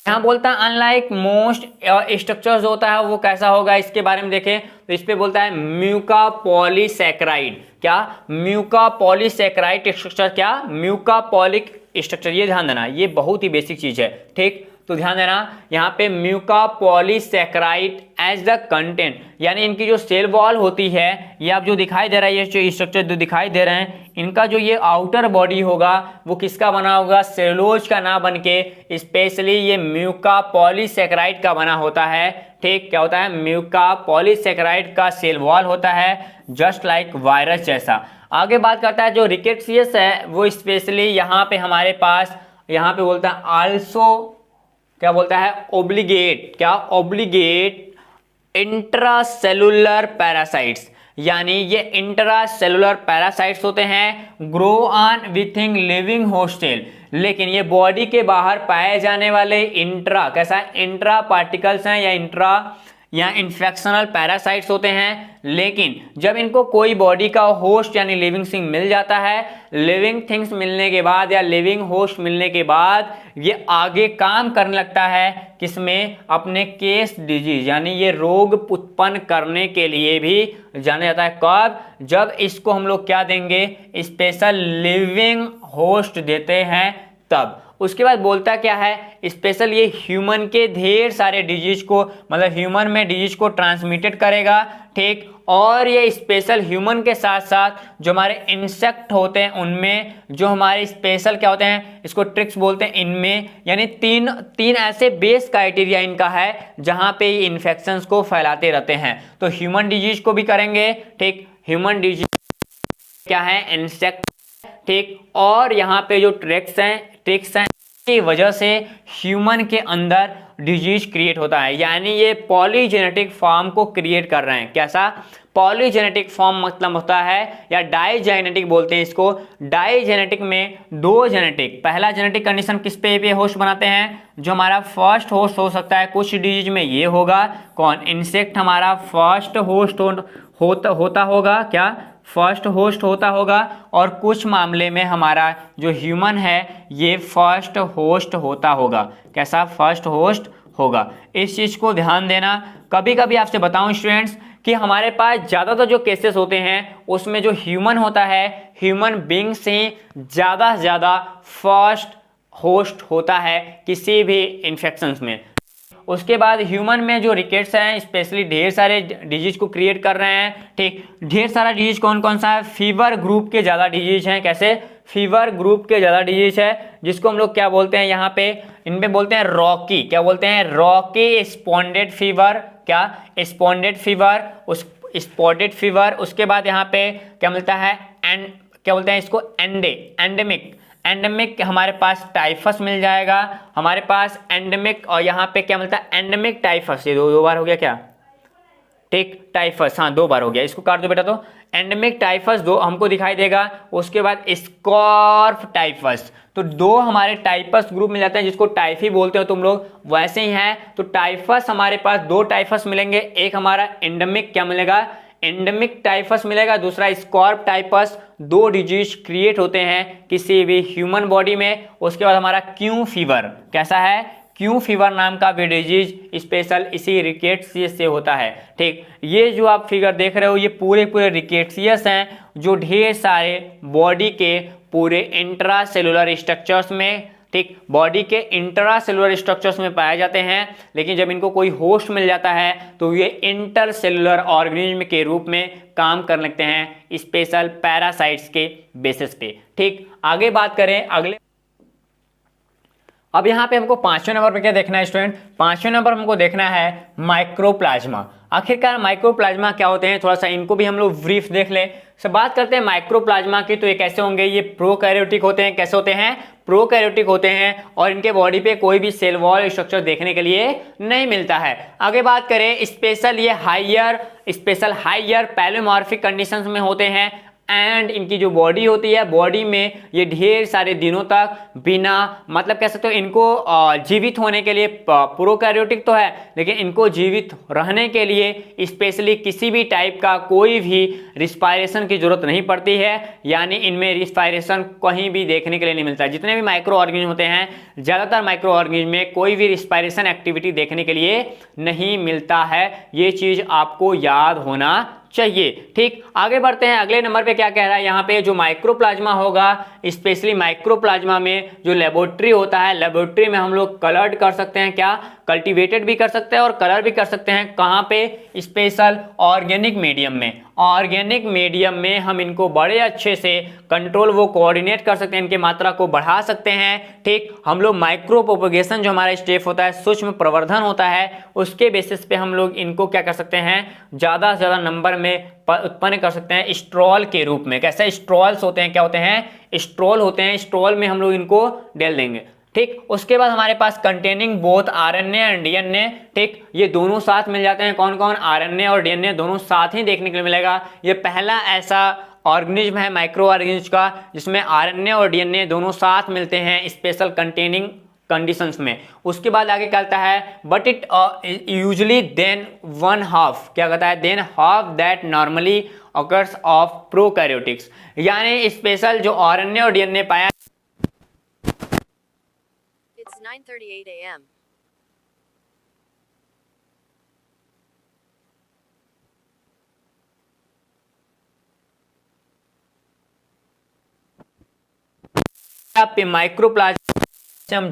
यहाँ बोलता है अनलाइक मोस्ट स्ट्रक्चर्स होता है वो कैसा होगा, इसके बारे में देखें तो इस पे बोलता है म्यूका पॉलीसैकेराइड, क्या म्यूका पॉलीसैकेराइड स्ट्रक्चर, क्या म्यूका पॉलिक स्ट्रक्चर, ये ध्यान देना, ये बहुत ही बेसिक चीज है, ठीक। तो ध्यान देना यहाँ पे म्यूका पॉलीसैकेराइड एज द कंटेंट, यानी इनकी जो सेल वॉल होती है, ये आप जो दिखाई दे रहा है, ये जो स्ट्रक्चर जो दिखाई दे रहे हैं, इनका जो ये आउटर बॉडी होगा वो किसका बना होगा, सेलुलोज का ना बन के स्पेशली ये म्यूका पॉलीसैकेराइड का बना होता है, ठीक। क्या होता है, म्यूका पॉलीसैकेराइड का सेल वॉल होता है, जस्ट लाइक वायरस जैसा। आगे बात करता है जो रिकेट्सियस है वो स्पेशली यहाँ पे हमारे पास, यहाँ पे बोलता है आल्सो, क्या बोलता है, ओब्लिगेट, क्या ओब्लिगेट इंट्रासेलुलर पैरासाइट्स, यानी ये इंट्रासेलुलर पैरासाइट्स होते हैं, ग्रो ऑन विथिंग लिविंग होस्टेल, लेकिन ये बॉडी के बाहर पाए जाने वाले इंट्रा, कैसा, इंट्रा पार्टिकल्स हैं या इन्फेक्शनल पैरासाइट्स होते हैं, लेकिन जब इनको कोई बॉडी का होस्ट यानी लिविंग थिंग मिल जाता है, लिविंग थिंग्स मिलने के बाद या लिविंग होस्ट मिलने के बाद ये आगे काम करने लगता है किसमें, अपने केस डिजीज, यानी ये रोग उत्पन्न करने के लिए भी जाना जाता है, कब, जब इसको हम लोग क्या देंगे, स्पेशल लिविंग होस्ट देते हैं तब। उसके बाद बोलता क्या है, स्पेशल ये ह्यूमन के ढेर सारे डिजीज को, मतलब ह्यूमन में डिजीज को ट्रांसमिटेड करेगा, ठीक। और ये स्पेशल ह्यूमन के साथ साथ जो हमारे इंसेक्ट होते हैं उनमें, जो हमारे स्पेशल क्या होते हैं, इसको ट्रिक्स बोलते हैं, इनमें, यानी तीन ऐसे बेस क्राइटेरिया इनका है जहां पे ये इन्फेक्शंस को फैलाते रहते हैं। तो ह्यूमन डिजीज को भी करेंगे, ठीक, ह्यूमन डिजीज क्या है, इंसेक्ट, ठीक। और यहाँ पे जो ट्रिक्स हैं की वजह से ह्यूमन के अंदर डिजीज क्रिएट होता है, यानी ये पॉलीजेनेटिक फॉर्म को क्रिएट कर रहे हैं। कैसा, पॉलीजेनेटिक फॉर्म मतलब होता है, या डाइजेनेटिक बोलते हैं इसको। डाइजेनेटिक में दो जेनेटिक, पहला जेनेटिक कंडीशन किस पे होस्ट बनाते हैं, जो हमारा फर्स्ट होस्ट हो सकता है कुछ डिजीज में, ये होगा कौन, इंसेक्ट हमारा फर्स्ट होस्ट होता होगा, क्या, फर्स्ट होस्ट होता होगा, और कुछ मामले में हमारा जो ह्यूमन है ये फर्स्ट होस्ट होता होगा। कैसा, फर्स्ट होस्ट होगा। इस चीज़ को ध्यान देना। कभी कभी आपसे बताऊं स्टूडेंट्स कि हमारे पास ज़्यादातर जो केसेस होते हैं उसमें जो ह्यूमन होता है, ह्यूमन बींग से ज़्यादा से ज़्यादा फर्स्ट होस्ट होता है किसी भी इन्फेक्शंस में। उसके बाद ह्यूमन में जो रिकेट्स हैं स्पेशली ढेर सारे डिजीज को क्रिएट कर रहे हैं, ठीक। ढेर सारा डिजीज कौन कौन सा है, फीवर ग्रुप के ज़्यादा डिजीज हैं। कैसे, फीवर ग्रुप के ज़्यादा डिजीज है, जिसको हम लोग क्या बोलते हैं, यहाँ पे इनमें बोलते हैं रॉकी, क्या बोलते हैं, रॉकी स्पॉन्डेड फीवर, क्या, स्पॉन्डेड फीवर, उस स्पॉटेड फीवर। उसके बाद यहाँ पे क्या मिलता है, क्या बोलते हैं इसको, एंडेमिक हमारे पास टाइफस मिल जाएगा, हमारे पास एंडेमिक, और यहाँ पे क्या मिलता है, एंडेमिक टाइफस। ये दो बार हो गया क्या, ठीक, टाइफस, हाँ 2 बार हो गया, इसको काट दो बेटा। तो एंडेमिक टाइफस 2 हमको दिखाई देगा। उसके बाद स्कॉर्फ टाइफस, तो 2 हमारे टाइफस ग्रुप मिल जाते हैं, जिसको टाइफी बोलते हो तुम लोग, वैसे ही हैं। तो टाइफस हमारे पास 2 टाइफस मिलेंगे, एक हमारा एंडेमिक क्या मिलेगा, एंडेमिक टाइफस मिलेगा, दूसरा स्कॉर्ब टाइफस। दो डिजीज क्रिएट होते हैं किसी भी ह्यूमन बॉडी में। उसके बाद हमारा क्यू फीवर, कैसा है, क्यू फीवर नाम का भी डिजीज स्पेशल इसी रिकेट्सियस से होता है। ठीक, ये जो आप फिगर देख रहे हो ये पूरे पूरे रिकेट्सियस हैं जो ढेर सारे बॉडी के पूरे इंट्रा सेलुलर स्ट्रक्चर्स में, ठीक, बॉडी के इंट्रा सेलुलर स्ट्रक्चर्स में पाए जाते हैं। लेकिन जब इनको कोई होस्ट मिल जाता है तो ये इंटर सेलुलर ऑर्गेनिज्म के रूप में काम करने लगते हैं स्पेशल पैरासाइट्स के बेसिस पे। ठीक, आगे बात करें अगले। अब यहाँ पे हमको 5वें नंबर पे क्या देखना है स्टूडेंट, 5वें नंबर हमको देखना है माइक्रोप्लाज्मा। आखिरकार माइक्रोप्लाज्मा क्या होते हैं, थोड़ा सा इनको भी हम लोग ब्रीफ देख लें। सब बात करते हैं माइक्रोप्लाज्मा की, तो ये कैसे होंगे, ये प्रोकैरियोटिक होते हैं। कैसे होते हैं, प्रोकैरियोटिक होते हैं और इनके बॉडी पे कोई भी सेल वॉल स्ट्रक्चर देखने के लिए नहीं मिलता है। आगे बात करें स्पेशल, ये हाइयर पैलोमॉर्फिक कंडीशंस में होते हैं एंड इनकी जो बॉडी होती है, बॉडी में ये ढेर सारे दिनों तक बिना, मतलब कह सकते हो इनको जीवित होने के लिए, प्रोकैरियोटिक तो है लेकिन इनको जीवित रहने के लिए स्पेशली किसी भी टाइप का कोई भी रिस्पायरेशन की जरूरत नहीं पड़ती है। यानी इनमें रिस्पायरेशन कहीं भी देखने के लिए नहीं मिलता। जितने भी माइक्रो ऑर्गेनिज्म होते हैं, ज़्यादातर माइक्रो ऑर्गेनिज्म में कोई भी रिस्पायरेशन एक्टिविटी देखने के लिए नहीं मिलता है। ये चीज़ आपको याद होना चाहिए। ठीक, आगे बढ़ते हैं अगले नंबर पे क्या कह रहा है यहाँ पे, जो माइक्रोप्लाज्मा होगा, स्पेशली माइक्रोप्लाज्मा में जो लेबोरेटरी होता है, लेबोरेटरी में हम लोग कलर्ड कर सकते हैं, क्या, कल्टीवेटेड भी कर सकते हैं और कलर भी कर सकते हैं। कहाँ पे, स्पेशल ऑर्गेनिक मीडियम में। ऑर्गेनिक मीडियम में हम इनको बड़े अच्छे से कंट्रोल, वो कोऑर्डिनेट कर सकते हैं, इनकी मात्रा को बढ़ा सकते हैं। ठीक, हम लोग माइक्रो प्रोपगेशन जो हमारा स्टेप होता है, सूक्ष्म प्रवर्धन होता है, उसके बेसिस पे हम लोग इनको क्या कर सकते हैं, ज़्यादा से ज़्यादा नंबर में उत्पन्न कर सकते हैं स्ट्रॉल के रूप में। कैसे स्ट्रॉल्स होते हैं, क्या होते हैं, स्ट्रॉल होते हैं। स्ट्रॉल में हम लोग इनको डाल देंगे। ठीक, उसके बाद हमारे पास containing both RNA and DNA. ठीक, ये दोनों साथ मिल जाते हैं। कौन कौन, आरएनए और डीएनए दोनों साथ ही देखने के लिए मिलेगा। ये पहला ऐसा ऑर्गेनिज्म है माइक्रो ऑर्गेनिज्म का जिसमें आरएनए और डीएनए दोनों साथ मिलते हैं स्पेशल कंटेनिंग कंडीशंस में। उसके बाद आगे कहता है but it usually then one half, क्या कहता है, then half that normally occurs of prokaryotics. यानी स्पेशल जो आरएनए और डीएनए पाया, It's 9:38 a.m. पे माइक्रोप्लाज्मा से हम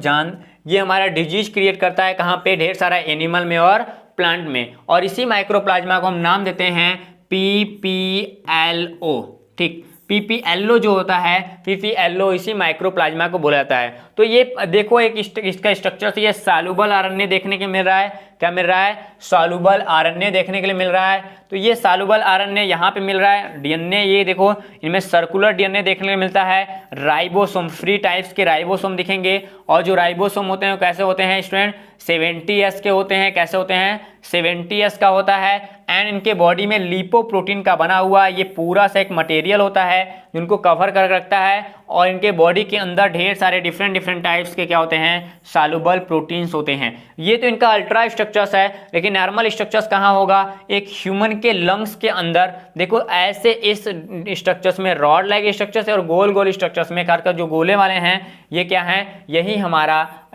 ये हमारा डिजीज क्रिएट करता है कहाँ पे, ढेर सारा एनिमल में और प्लांट में। और इसी माइक्रोप्लाज्मा को हम नाम देते हैं PPLO। ठीक, PPLO जो होता है, PPLO इसी माइक्रोप्लाज्मा को बोला जाता है। तो ये देखो एक इसका स्ट्रक्चर से ये सॉल्युबल आरएनए देखने के मिल रहा है। क्या मिल रहा है, सॉल्युबल आरएनए देखने के लिए मिल रहा है। तो ये सॉल्युबल आरएनए यहाँ पे मिल रहा है। डीएनए ये देखो, इनमें सर्कुलर डीएनए देखने को मिलता है। राइबोसोम, फ्री टाइप्स के राइबोसोम दिखेंगे। और जो राइबोसोम होते हैं वो कैसे होते हैं स्टूडेंट, 70S के होते हैं। कैसे होते हैं, 70S का होता है। एंड इनके बॉडी में लिपोप्रोटीन का बना हुआ ये पूरा सा एक मटेरियल होता है जिनको कवर कर रखता है। और इनके बॉडी के अंदर ढेर सारे डिफरेंट टाइप्स के क्या होते हैं, सॉल्युबल प्रोटीन्स होते हैं। ये तो इनका अल्ट्रा स्ट्रक्चर्स है। लेकिन नॉर्मल स्ट्रक्चर्स कहाँ होगा, एक ह्यूमन के लंग्स के अंदर। देखो ऐसे इस स्ट्रक्चर्स में रॉड लाइक स्ट्रक्चर्स है और गोल गोल स्ट्रक्चर्स में, खासकर जो गोले वाले हैं ये क्या है,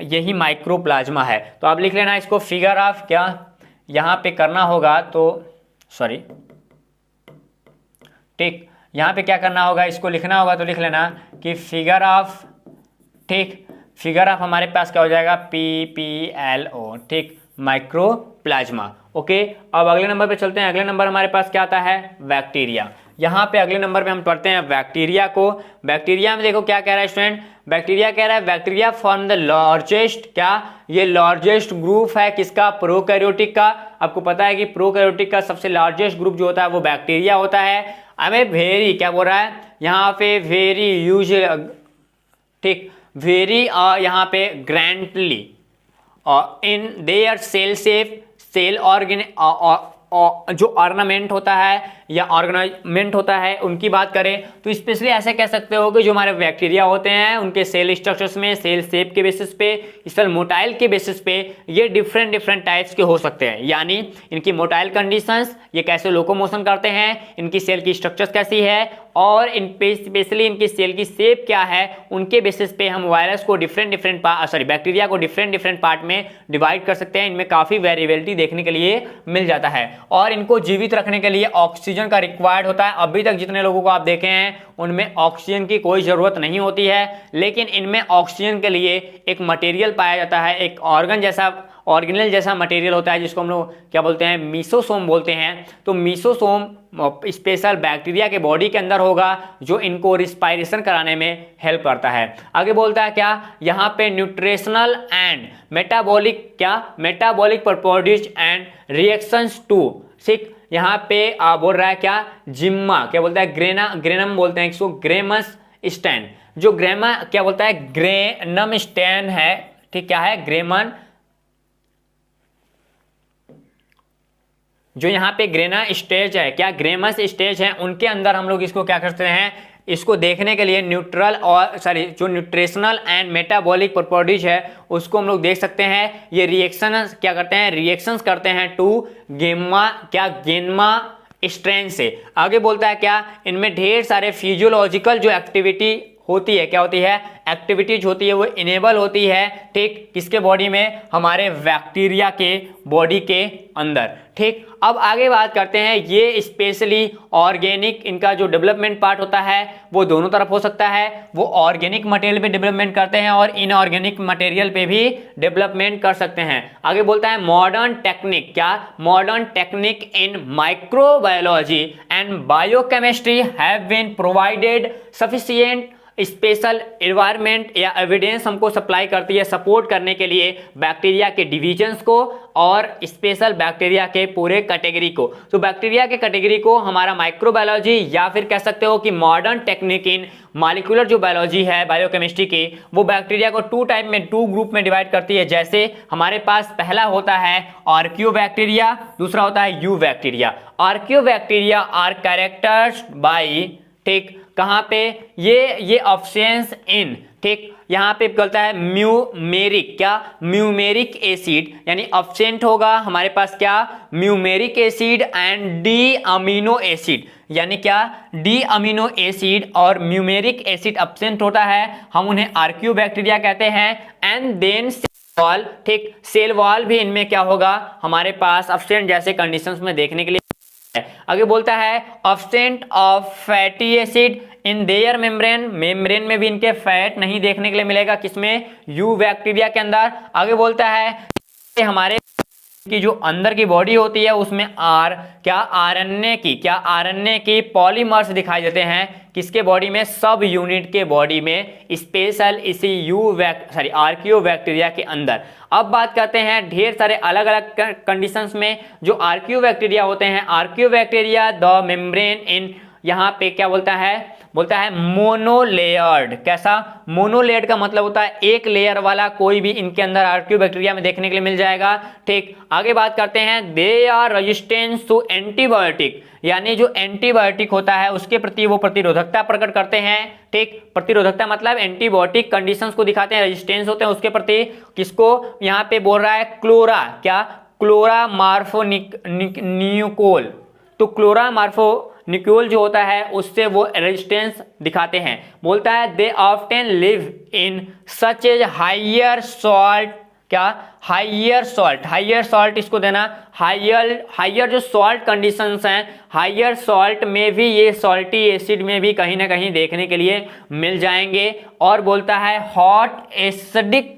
यही माइक्रोप्लाज्मा है। तो आप लिख लेना इसको, फिगर ऑफ, क्या यहाँ पे करना होगा, तो सॉरी, ठीक, यहाँ पे क्या करना होगा, इसको लिखना होगा। तो लिख लेना कि फिगर ऑफ, ठीक, फिगर ऑफ हमारे पास क्या हो जाएगा, PPLO। ठीक, माइक्रोप्लाज्मा। ओके, अब अगले नंबर पे चलते हैं। अगले नंबर हमारे पास क्या आता है, बैक्टीरिया। यहाँ पे अगले नंबर पे हम पढ़ते हैं बैक्टीरिया को। बैक्टीरिया में देखो क्या कह रहा है स्टूडेंट, बैक्टीरिया कह रहा है बैक्टीरिया फॉर्म द लार्जेस्ट, क्या, ये लार्जेस्ट ग्रुप है किसका, प्रोकैरियोटिक का। आपको पता है कि प्रोकैरियोटिक का सबसे लार्जेस्ट ग्रुप जो होता है वो बैक्टीरिया होता है। हमें वेरी, क्या बोल रहा है यहाँ पे, वेरी यूजुअल, ठीक, वेरी यहाँ पे grandly in their cell shape, cell organ जो ऑर्नामेंट होता है या ऑर्गेनाइजमेंट होता है उनकी बात करें तो स्पेशली ऐसे कह सकते हो कि जो हमारे बैक्टीरिया होते हैं उनके सेल स्ट्रक्चर्स में सेल शेप के बेसिस पे, सेल मोटाइल के बेसिस पे ये डिफरेंट डिफरेंट टाइप्स के हो सकते हैं। यानी इनकी मोटाइल कंडीशंस, ये कैसे लोकोमोशन करते हैं, इनकी सेल की स्ट्रक्चर्स कैसी है और इन पे स्पेशली इनकी सेल की शेप क्या है, उनके बेसिस पे हम वायरस को बैक्टीरिया को डिफरेंट डिफरेंट पार्ट में डिवाइड कर सकते हैं। इनमें काफी वेरिएबिलिटी देखने के लिए मिल जाता है और इनको जीवित रखने के लिए ऑक्सीजन का रिक्वायर्ड होता है। अभी तक जितने लोगों को आप देखे हैं उनमें ऑक्सीजन की कोई जरूरत नहीं होती है, लेकिन इनमें ऑक्सीजन के लिए एक मटेरियल पाया जाता है, एक ऑर्गेनल जैसा मटेरियल होता है जिसको हम लोग क्या बोलते हैं, मीसोसोम बोलते हैं। तो मीसोसोम स्पेशल बैक्टीरिया के बॉडी के अंदर होगा जो इनको रिस्पायरेशन कराने में हेल्प करता है। आगे बोलता है क्या, यहाँ पे nutritional and metabolic properties and reactions to, ठीक, यहाँ पे बोल रहा है क्या, जिम्मा क्या बोलता है, ग्रेनम बोलते हैं इसको, ग्रेमस स्टैन, जो ग्रेमा क्या बोलता है, ग्रेनम स्टैन है, ठीक, क्या है, ग्रेमन, जो यहाँ पे ग्रेना स्टेज है, क्या ग्रेमस स्टेज है, उनके अंदर हम लोग इसको क्या करते हैं, इसको देखने के लिए जो न्यूट्रिशनल एंड मेटाबॉलिक प्रॉपर्टीज है उसको हम लोग देख सकते हैं। ये रिएक्शंस करते हैं टू गेन्मा स्ट्रेन से। आगे बोलता है क्या, इनमें ढेर सारे फिजियोलॉजिकल जो एक्टिविटी होती है, क्या होती है, एक्टिविटीज होती है, वो इनेबल होती है, ठीक, किसके बॉडी में, हमारे बैक्टीरिया के बॉडी के अंदर, ठीक। अब आगे बात करते हैं, ये स्पेशली ऑर्गेनिक, इनका जो डेवलपमेंट पार्ट होता है वो दोनों तरफ हो सकता है, वो ऑर्गेनिक मटेरियल पे डेवलपमेंट करते हैं और इनऑर्गेनिक मटेरियल पे भी डेवलपमेंट कर सकते हैं। आगे बोलता है मॉडर्न टेक्निक, क्या, modern technique in microbiology and biochemistry have been provided sufficient special environment या एविडेंस हमको सप्लाई करती है सपोर्ट करने के लिए बैक्टीरिया के डिविजन्स को और स्पेशल बैक्टीरिया के पूरे कैटेगरी को। तो बैक्टीरिया के कैटेगरी को हमारा माइक्रोबायोलॉजी या फिर कह सकते हो कि मॉडर्न टेक्निक इन मॉलिक्यूलर जो बायोलॉजी है बायोकेमिस्ट्री की, वो बैक्टीरिया को टू ग्रुप में डिवाइड करती है। जैसे हमारे पास पहला होता है आर्कियो बैक्टीरिया, दूसरा होता है eubacteria. Archaebacteria are characterized by, ठीक, कहां पे, ये ऑप्शंस इन, ठीक, यहां पे बोलता है म्यूमेरिक एसिड, यानी ऑप्शेंट होगा हमारे पास क्या, muramic acid and D amino acid, यानी क्या, डी अमीनो एसिड और म्यूमेरिक एसिड ऑप्शेंट होता है, हम उन्हें आर्कियो बैक्टीरिया कहते हैं। एंड देन सेल वॉल, ठीक, सेल वॉल भी इनमें क्या होगा, हमारे पास ऑप्शेंट जैसे कंडीशंस में देखने के लिए। आगे बोलता है absent of fatty acid in their membrane में भी इनके फैट नहीं देखने के लिए मिलेगा, किसमें, यू बैक्टीरिया के अंदर। आगे बोलता है हमारे की जो अंदर की बॉडी होती है उसमें आरएनए की पॉलीमर्स दिखाई देते हैं, किसके बॉडी में, सब यूनिट के बॉडी में, स्पेशल इसी आर्कियो बैक्टीरिया के अंदर। अब बात करते हैं ढेर सारे अलग अलग कंडीशंस में जो आर्कियो बैक्टीरिया होते हैं। Archaeo bacteria the membrane in, यहाँ पे क्या बोलता है मोनोलेयर्ड। कैसा, मोनोलेयर्ड का मतलब होता है एक लेयर वाला, कोई भी इनके अंदर आर्कियो बैक्टीरिया में देखने के लिए मिल जाएगा, ठीक। आगे बात करते हैं they are resistance to antibiotic, यानी जो एंटीबायोटिक होता है उसके प्रति वो प्रतिरोधकता प्रकट करते हैं, ठीक। प्रतिरोधकता मतलब एंटीबायोटिक कंडीशंस को दिखाते हैं, रेजिस्टेंस होते हैं उसके प्रति। किसको यहाँ पे बोल रहा है, क्लोरा मार्फोनिकोल, तो क्लोरा मार्फोनिकोल जो होता है उससे वो रेजिस्टेंस दिखाते हैं। बोलता है they often live in such as higher salt, क्या, हाइयर सॉल्ट इसको देना, हाइयर जो सॉल्ट कंडीशंस हैं, हाइयर सॉल्ट में भी ये सॉल्टी एसिड में भी कहीं ना कहीं देखने के लिए मिल जाएंगे। और बोलता है हॉट एसिडिक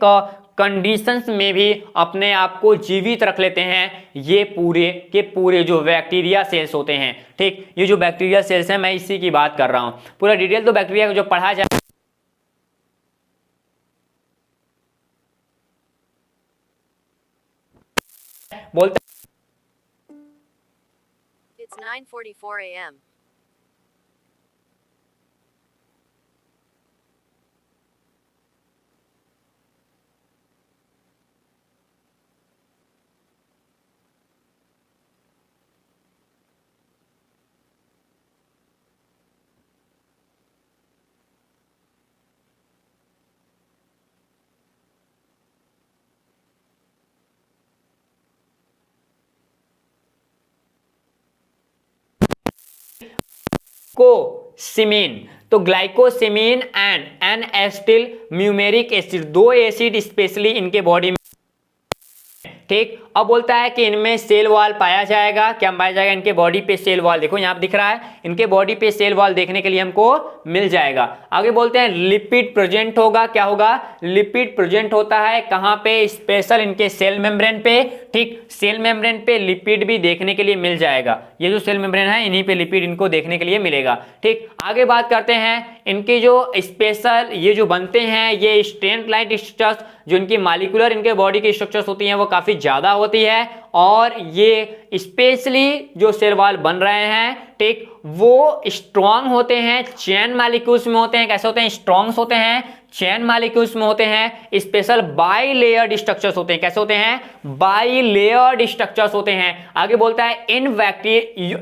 कंडीशंस में भी अपने आप को जीवित रख लेते हैं ये पूरे के पूरे जो बैक्टीरिया सेल्स होते हैं, ठीक। ये जो बैक्टीरिया सेल्स हैं मैं इसी की बात कर रहा हूं, पूरा डिटेल तो बैक्टीरिया को जो पढ़ा जाए। बोलते It's 9:44 a.m. ग्लाइकोसिमीन, तो ग्लाइकोसिमीन एंड एन एसिटिल म्यूमेरिक एसिड, दो एसिड स्पेशली इनके बॉडी में, ठीक। अब बोलता है कि इनमें सेल वॉल पाया जाएगा, क्या पाया जाएगा, इनके बॉडी पे सेल वॉल, देखो यहाँ पे दिख रहा है, इनके बॉडी पे सेल वॉल देखने के लिए हमको मिल जाएगा। आगे बोलते हैं लिपिड प्रेजेंट होगा, क्या होगा, लिपिड प्रेजेंट होता है कहाँ पे, स्पेशल इनके सेल मेम्ब्रेन पे, ठीक, सेल मेम्ब्रेन पे लिपिड भी देखने के लिए मिल जाएगा, ये जो सेल मेम्ब्रेन है इन्हीं पे लिपिड इनको देखने के लिए मिलेगा, ठीक। आगे बात करते हैं इनकी जो स्पेशल ये जो बनते हैं ये स्ट्रेंथ लाइट स्ट्रक्चर्स, जो इनकी मॉलिक्यूलर इनके बॉडी की स्ट्रक्चर्स होती हैं वो काफी ज्यादा होती है, और ये स्पेशली जो सेल वॉल बन रहे हैं, ठीक, वो स्ट्रॉन्ग होते हैं, चेन मॉलिक्यूल्स में होते हैं, कैसे होते हैं, स्ट्रॉन्ग्स होते हैं, चेन मॉलिक्यूल्स में होते हैं, स्पेशल बाई लेयर्ड स्ट्रक्चर्स होते हैं, कैसे होते हैं, बाई लेयर्ड स्ट्रक्चर्स होते हैं। आगे बोलता है इन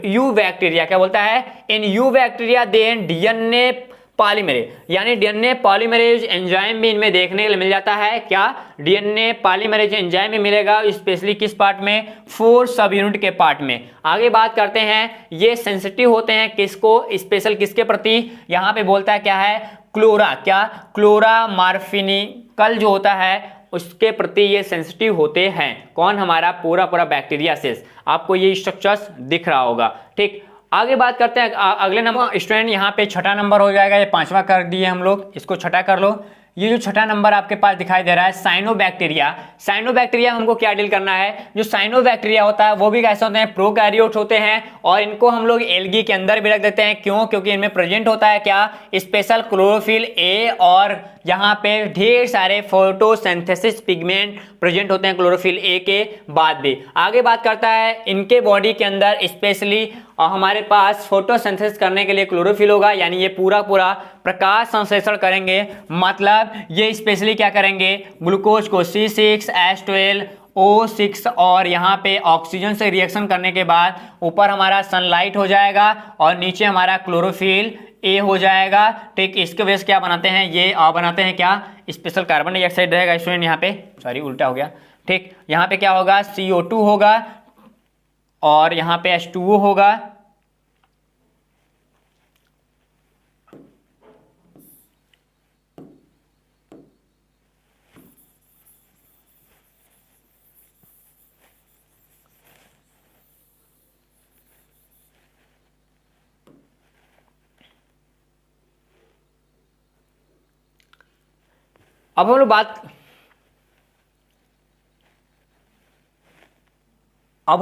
यू बैक्टीरिया, क्या बोलता है, in eubacteria then DNA polymerase, यानी डीएनए पॉलीमरेज एंजाइम भी इनमें देखने के लिए मिल जाता है, क्या, डीएनए पॉलीमरेज एंजाइम भी मिलेगा, स्पेशली किस पार्ट में, 4 सब यूनिट के पार्ट में। आगे बात करते हैं ये सेंसिटिव होते हैं किसको, स्पेशल किसके प्रति, यहां पे बोलता है क्या है, क्लोरा, क्या, क्लोरामार्फिनिकल जो होता है उसके प्रति ये सेंसिटिव होते हैं, कौन, हमारा पूरा बैक्टीरियासिस, आपको ये स्ट्रक्चर्स दिख रहा होगा, ठीक। आगे बात करते हैं अगले नंबर, स्टूडेंट यहाँ पे छठा नंबर हो जाएगा, ये पांचवा कर दिए हम लोग, इसको छठा कर लो। ये जो छठा नंबर आपके पास दिखाई दे रहा है साइनोबैक्टीरिया, साइनोबैक्टीरिया हमको क्या डील करना है, जो साइनोबैक्टीरिया होता है वो भी कैसे होते हैं, प्रोकैरियोट्स होते हैं, और इनको हम लोग एल्गी के अंदर भी रख देते हैं, क्यों, क्योंकि इनमें प्रेजेंट होता है क्या, स्पेशल क्लोरोफिल ए, और यहाँ पे ढेर सारे फोटोसिंथेसिस पिगमेंट प्रेजेंट होते हैं क्लोरोफिल ए के बाद भी। आगे बात करता है इनके बॉडी के अंदर स्पेशली हमारे पास फोटोसिंथेसिस करने के लिए क्लोरोफिल होगा, यानी ये पूरा प्रकाश संश्लेषण करेंगे, मतलब ये स्पेशली क्या करेंगे, ग्लूकोज को C6H12O6 और यहाँ पे ऑक्सीजन से रिएक्शन करने के बाद ऊपर हमारा सनलाइट हो जाएगा और नीचे हमारा क्लोरोफिल ए हो जाएगा, ठीक। इसके वजह से क्या बनाते हैं, ये बनाते हैं क्या, स्पेशल कार्बन डाइऑक्साइड रहेगा स्टूडेंट, यहाँ पे सॉरी उल्टा हो गया, ठीक, यहाँ पे क्या होगा, CO2 होगा और यहाँ पे H2O होगा, अब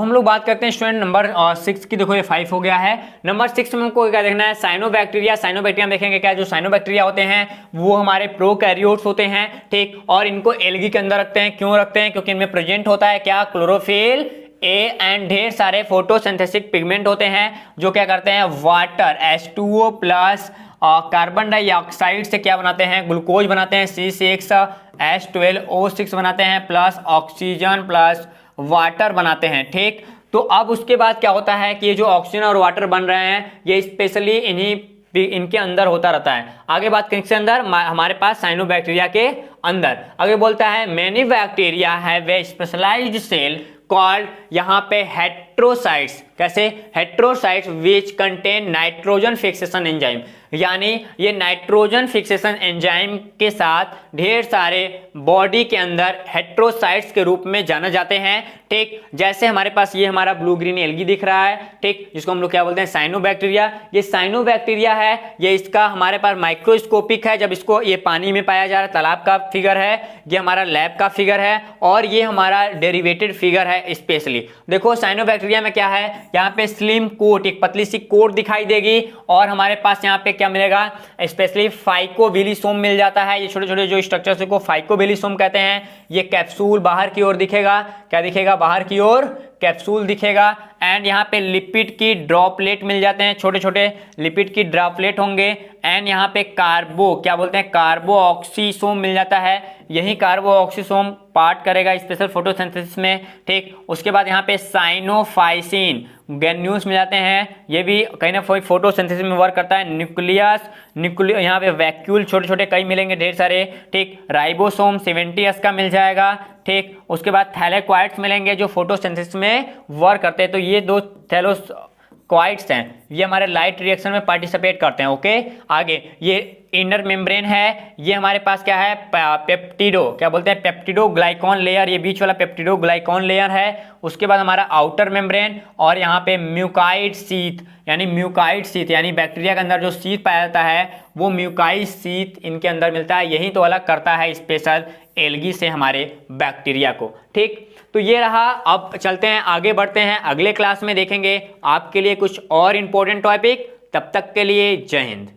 हम लोग बात करते हैं स्टूडेंट नंबर 6 की। देखो ये 5 हो गया है, नंबर 6 में हमको क्या देखना है, साइनोबैक्टीरिया। साइनोबैक्टीरिया देखेंगे क्या, जो साइनोबैक्टीरिया होते हैं वो हमारे प्रोकैरियोट्स होते हैं, ठीक, और इनको एल्गी के अंदर रखते हैं, क्यों रखते हैं, क्योंकि इनमें प्रेजेंट होता है क्या, क्लोरोफिल ए एंड ढेर सारे फोटोसिंथेटिक पिगमेंट होते हैं जो क्या करते हैं, water H2O plus carbon dioxide से क्या बनाते हैं, ग्लूकोज बनाते हैं, C6H12O6 बनाते हैं, प्लस ऑक्सीजन प्लस वाटर बनाते हैं, ठीक। तो अब उसके बाद क्या होता है कि ये जो ऑक्सीजन और वाटर बन रहे हैं ये स्पेशली इनके अंदर होता रहता है। आगे बात किसके अंदर, हमारे पास साइनोबैक्टीरिया के अंदर। आगे बोलता है many bacteria have a specialized cell called, यहाँ पे हेट्रोसाइट्स, कैसे, heterocysts which contain nitrogen fixation enzyme, यानी ये नाइट्रोजन फिक्सेशन एंजाइम के साथ ढेर सारे बॉडी के अंदर हेट्रोसाइट्स के रूप में जाने जाते हैं, ठीक। जैसे हमारे पास ये हमारा ब्लू ग्रीन एल्गी दिख रहा है, ठीक, जिसको हम लोग क्या बोलते हैं, साइनोबैक्टीरिया। ये साइनोबैक्टीरिया है, ये इसका हमारे पास माइक्रोस्कोपिक है, जब इसको ये पानी में पाया जा रहा है, तालाब का फिगर है, ये हमारा लैब का फिगर है, और ये हमारा डेरिवेटेड फिगर है। स्पेशली देखो साइनोबैक्टीरिया में क्या है, यहाँ पे स्लिम कोट, एक पतली सी कोट दिखाई देगी, और हमारे पास यहाँ पे क्या मिलेगा, स्पेशली फाइकोबिलिसोम मिल जाता है। ये छोटे छोटे जो स्ट्रक्चर्स को फाइकोबिलिसोम कहते हैं। ये कैप्सूल बाहर की ओर दिखेगा, क्या दिखेगा, बाहर की ओर कैप्सूल दिखेगा। एंड यहाँ पे लिपिड की ड्रॉपलेट मिल जाते हैं, छोटे छोटे लिपिड की ड्रॉपलेट होंगे। एंड यहाँ पे कार्बो, क्या बोलते हैं, कार्बो ऑक्सीसोम मिल जाता है। यही कार्बो ऑक्सीसोम पार्ट करेगा स्पेशल फोटोसिंथेसिस में, ठीक। उसके बाद यहाँ पे साइनोफाइसिन ग्रेन्यूल्स मिल जाते हैं, ये भी कहीं ना कहीं फोटोसिंथेसिस में वर्क करता है। न्यूक्लियस यहाँ पे वैक्यूल छोटे छोटे कई मिलेंगे ढेर सारे, ठीक। राइबोसोम 70S का मिल जाएगा, ठीक। उसके बाद थैलेक्वाइड्स मिलेंगे जो फोटोसिंथेसिस में वर्क करते हैं। तो ये दो म्यूकॉइड्स हैं, ये हमारे लाइट रिएक्शन में पार्टिसिपेट करते हैं। ओके, आगे ये इनर मेम्ब्रेन है, ये हमारे पास क्या है, पेप्टिडो, क्या बोलते हैं, पेप्टिडो ग्लाइकॉन लेयर, ये बीच वाला पेप्टिडो ग्लाइकॉन लेयर है। उसके बाद हमारा आउटर मेम्ब्रेन और यहाँ पे म्यूकाइड सीथ, यानी म्यूकाइड सीथ यानी बैक्टीरिया के अंदर जो सीथ पाया जाता है वो म्यूकाइड सीथ इनके अंदर मिलता है। यही तो अलग करता है स्पेशल एल्गी से हमारे बैक्टीरिया को। ठीक, तो ये रहा। अब चलते हैं, आगे बढ़ते हैं, अगले क्लास में देखेंगे आपके लिए कुछ और इंपॉर्टेंट टॉपिक। तब तक के लिए जय हिंद।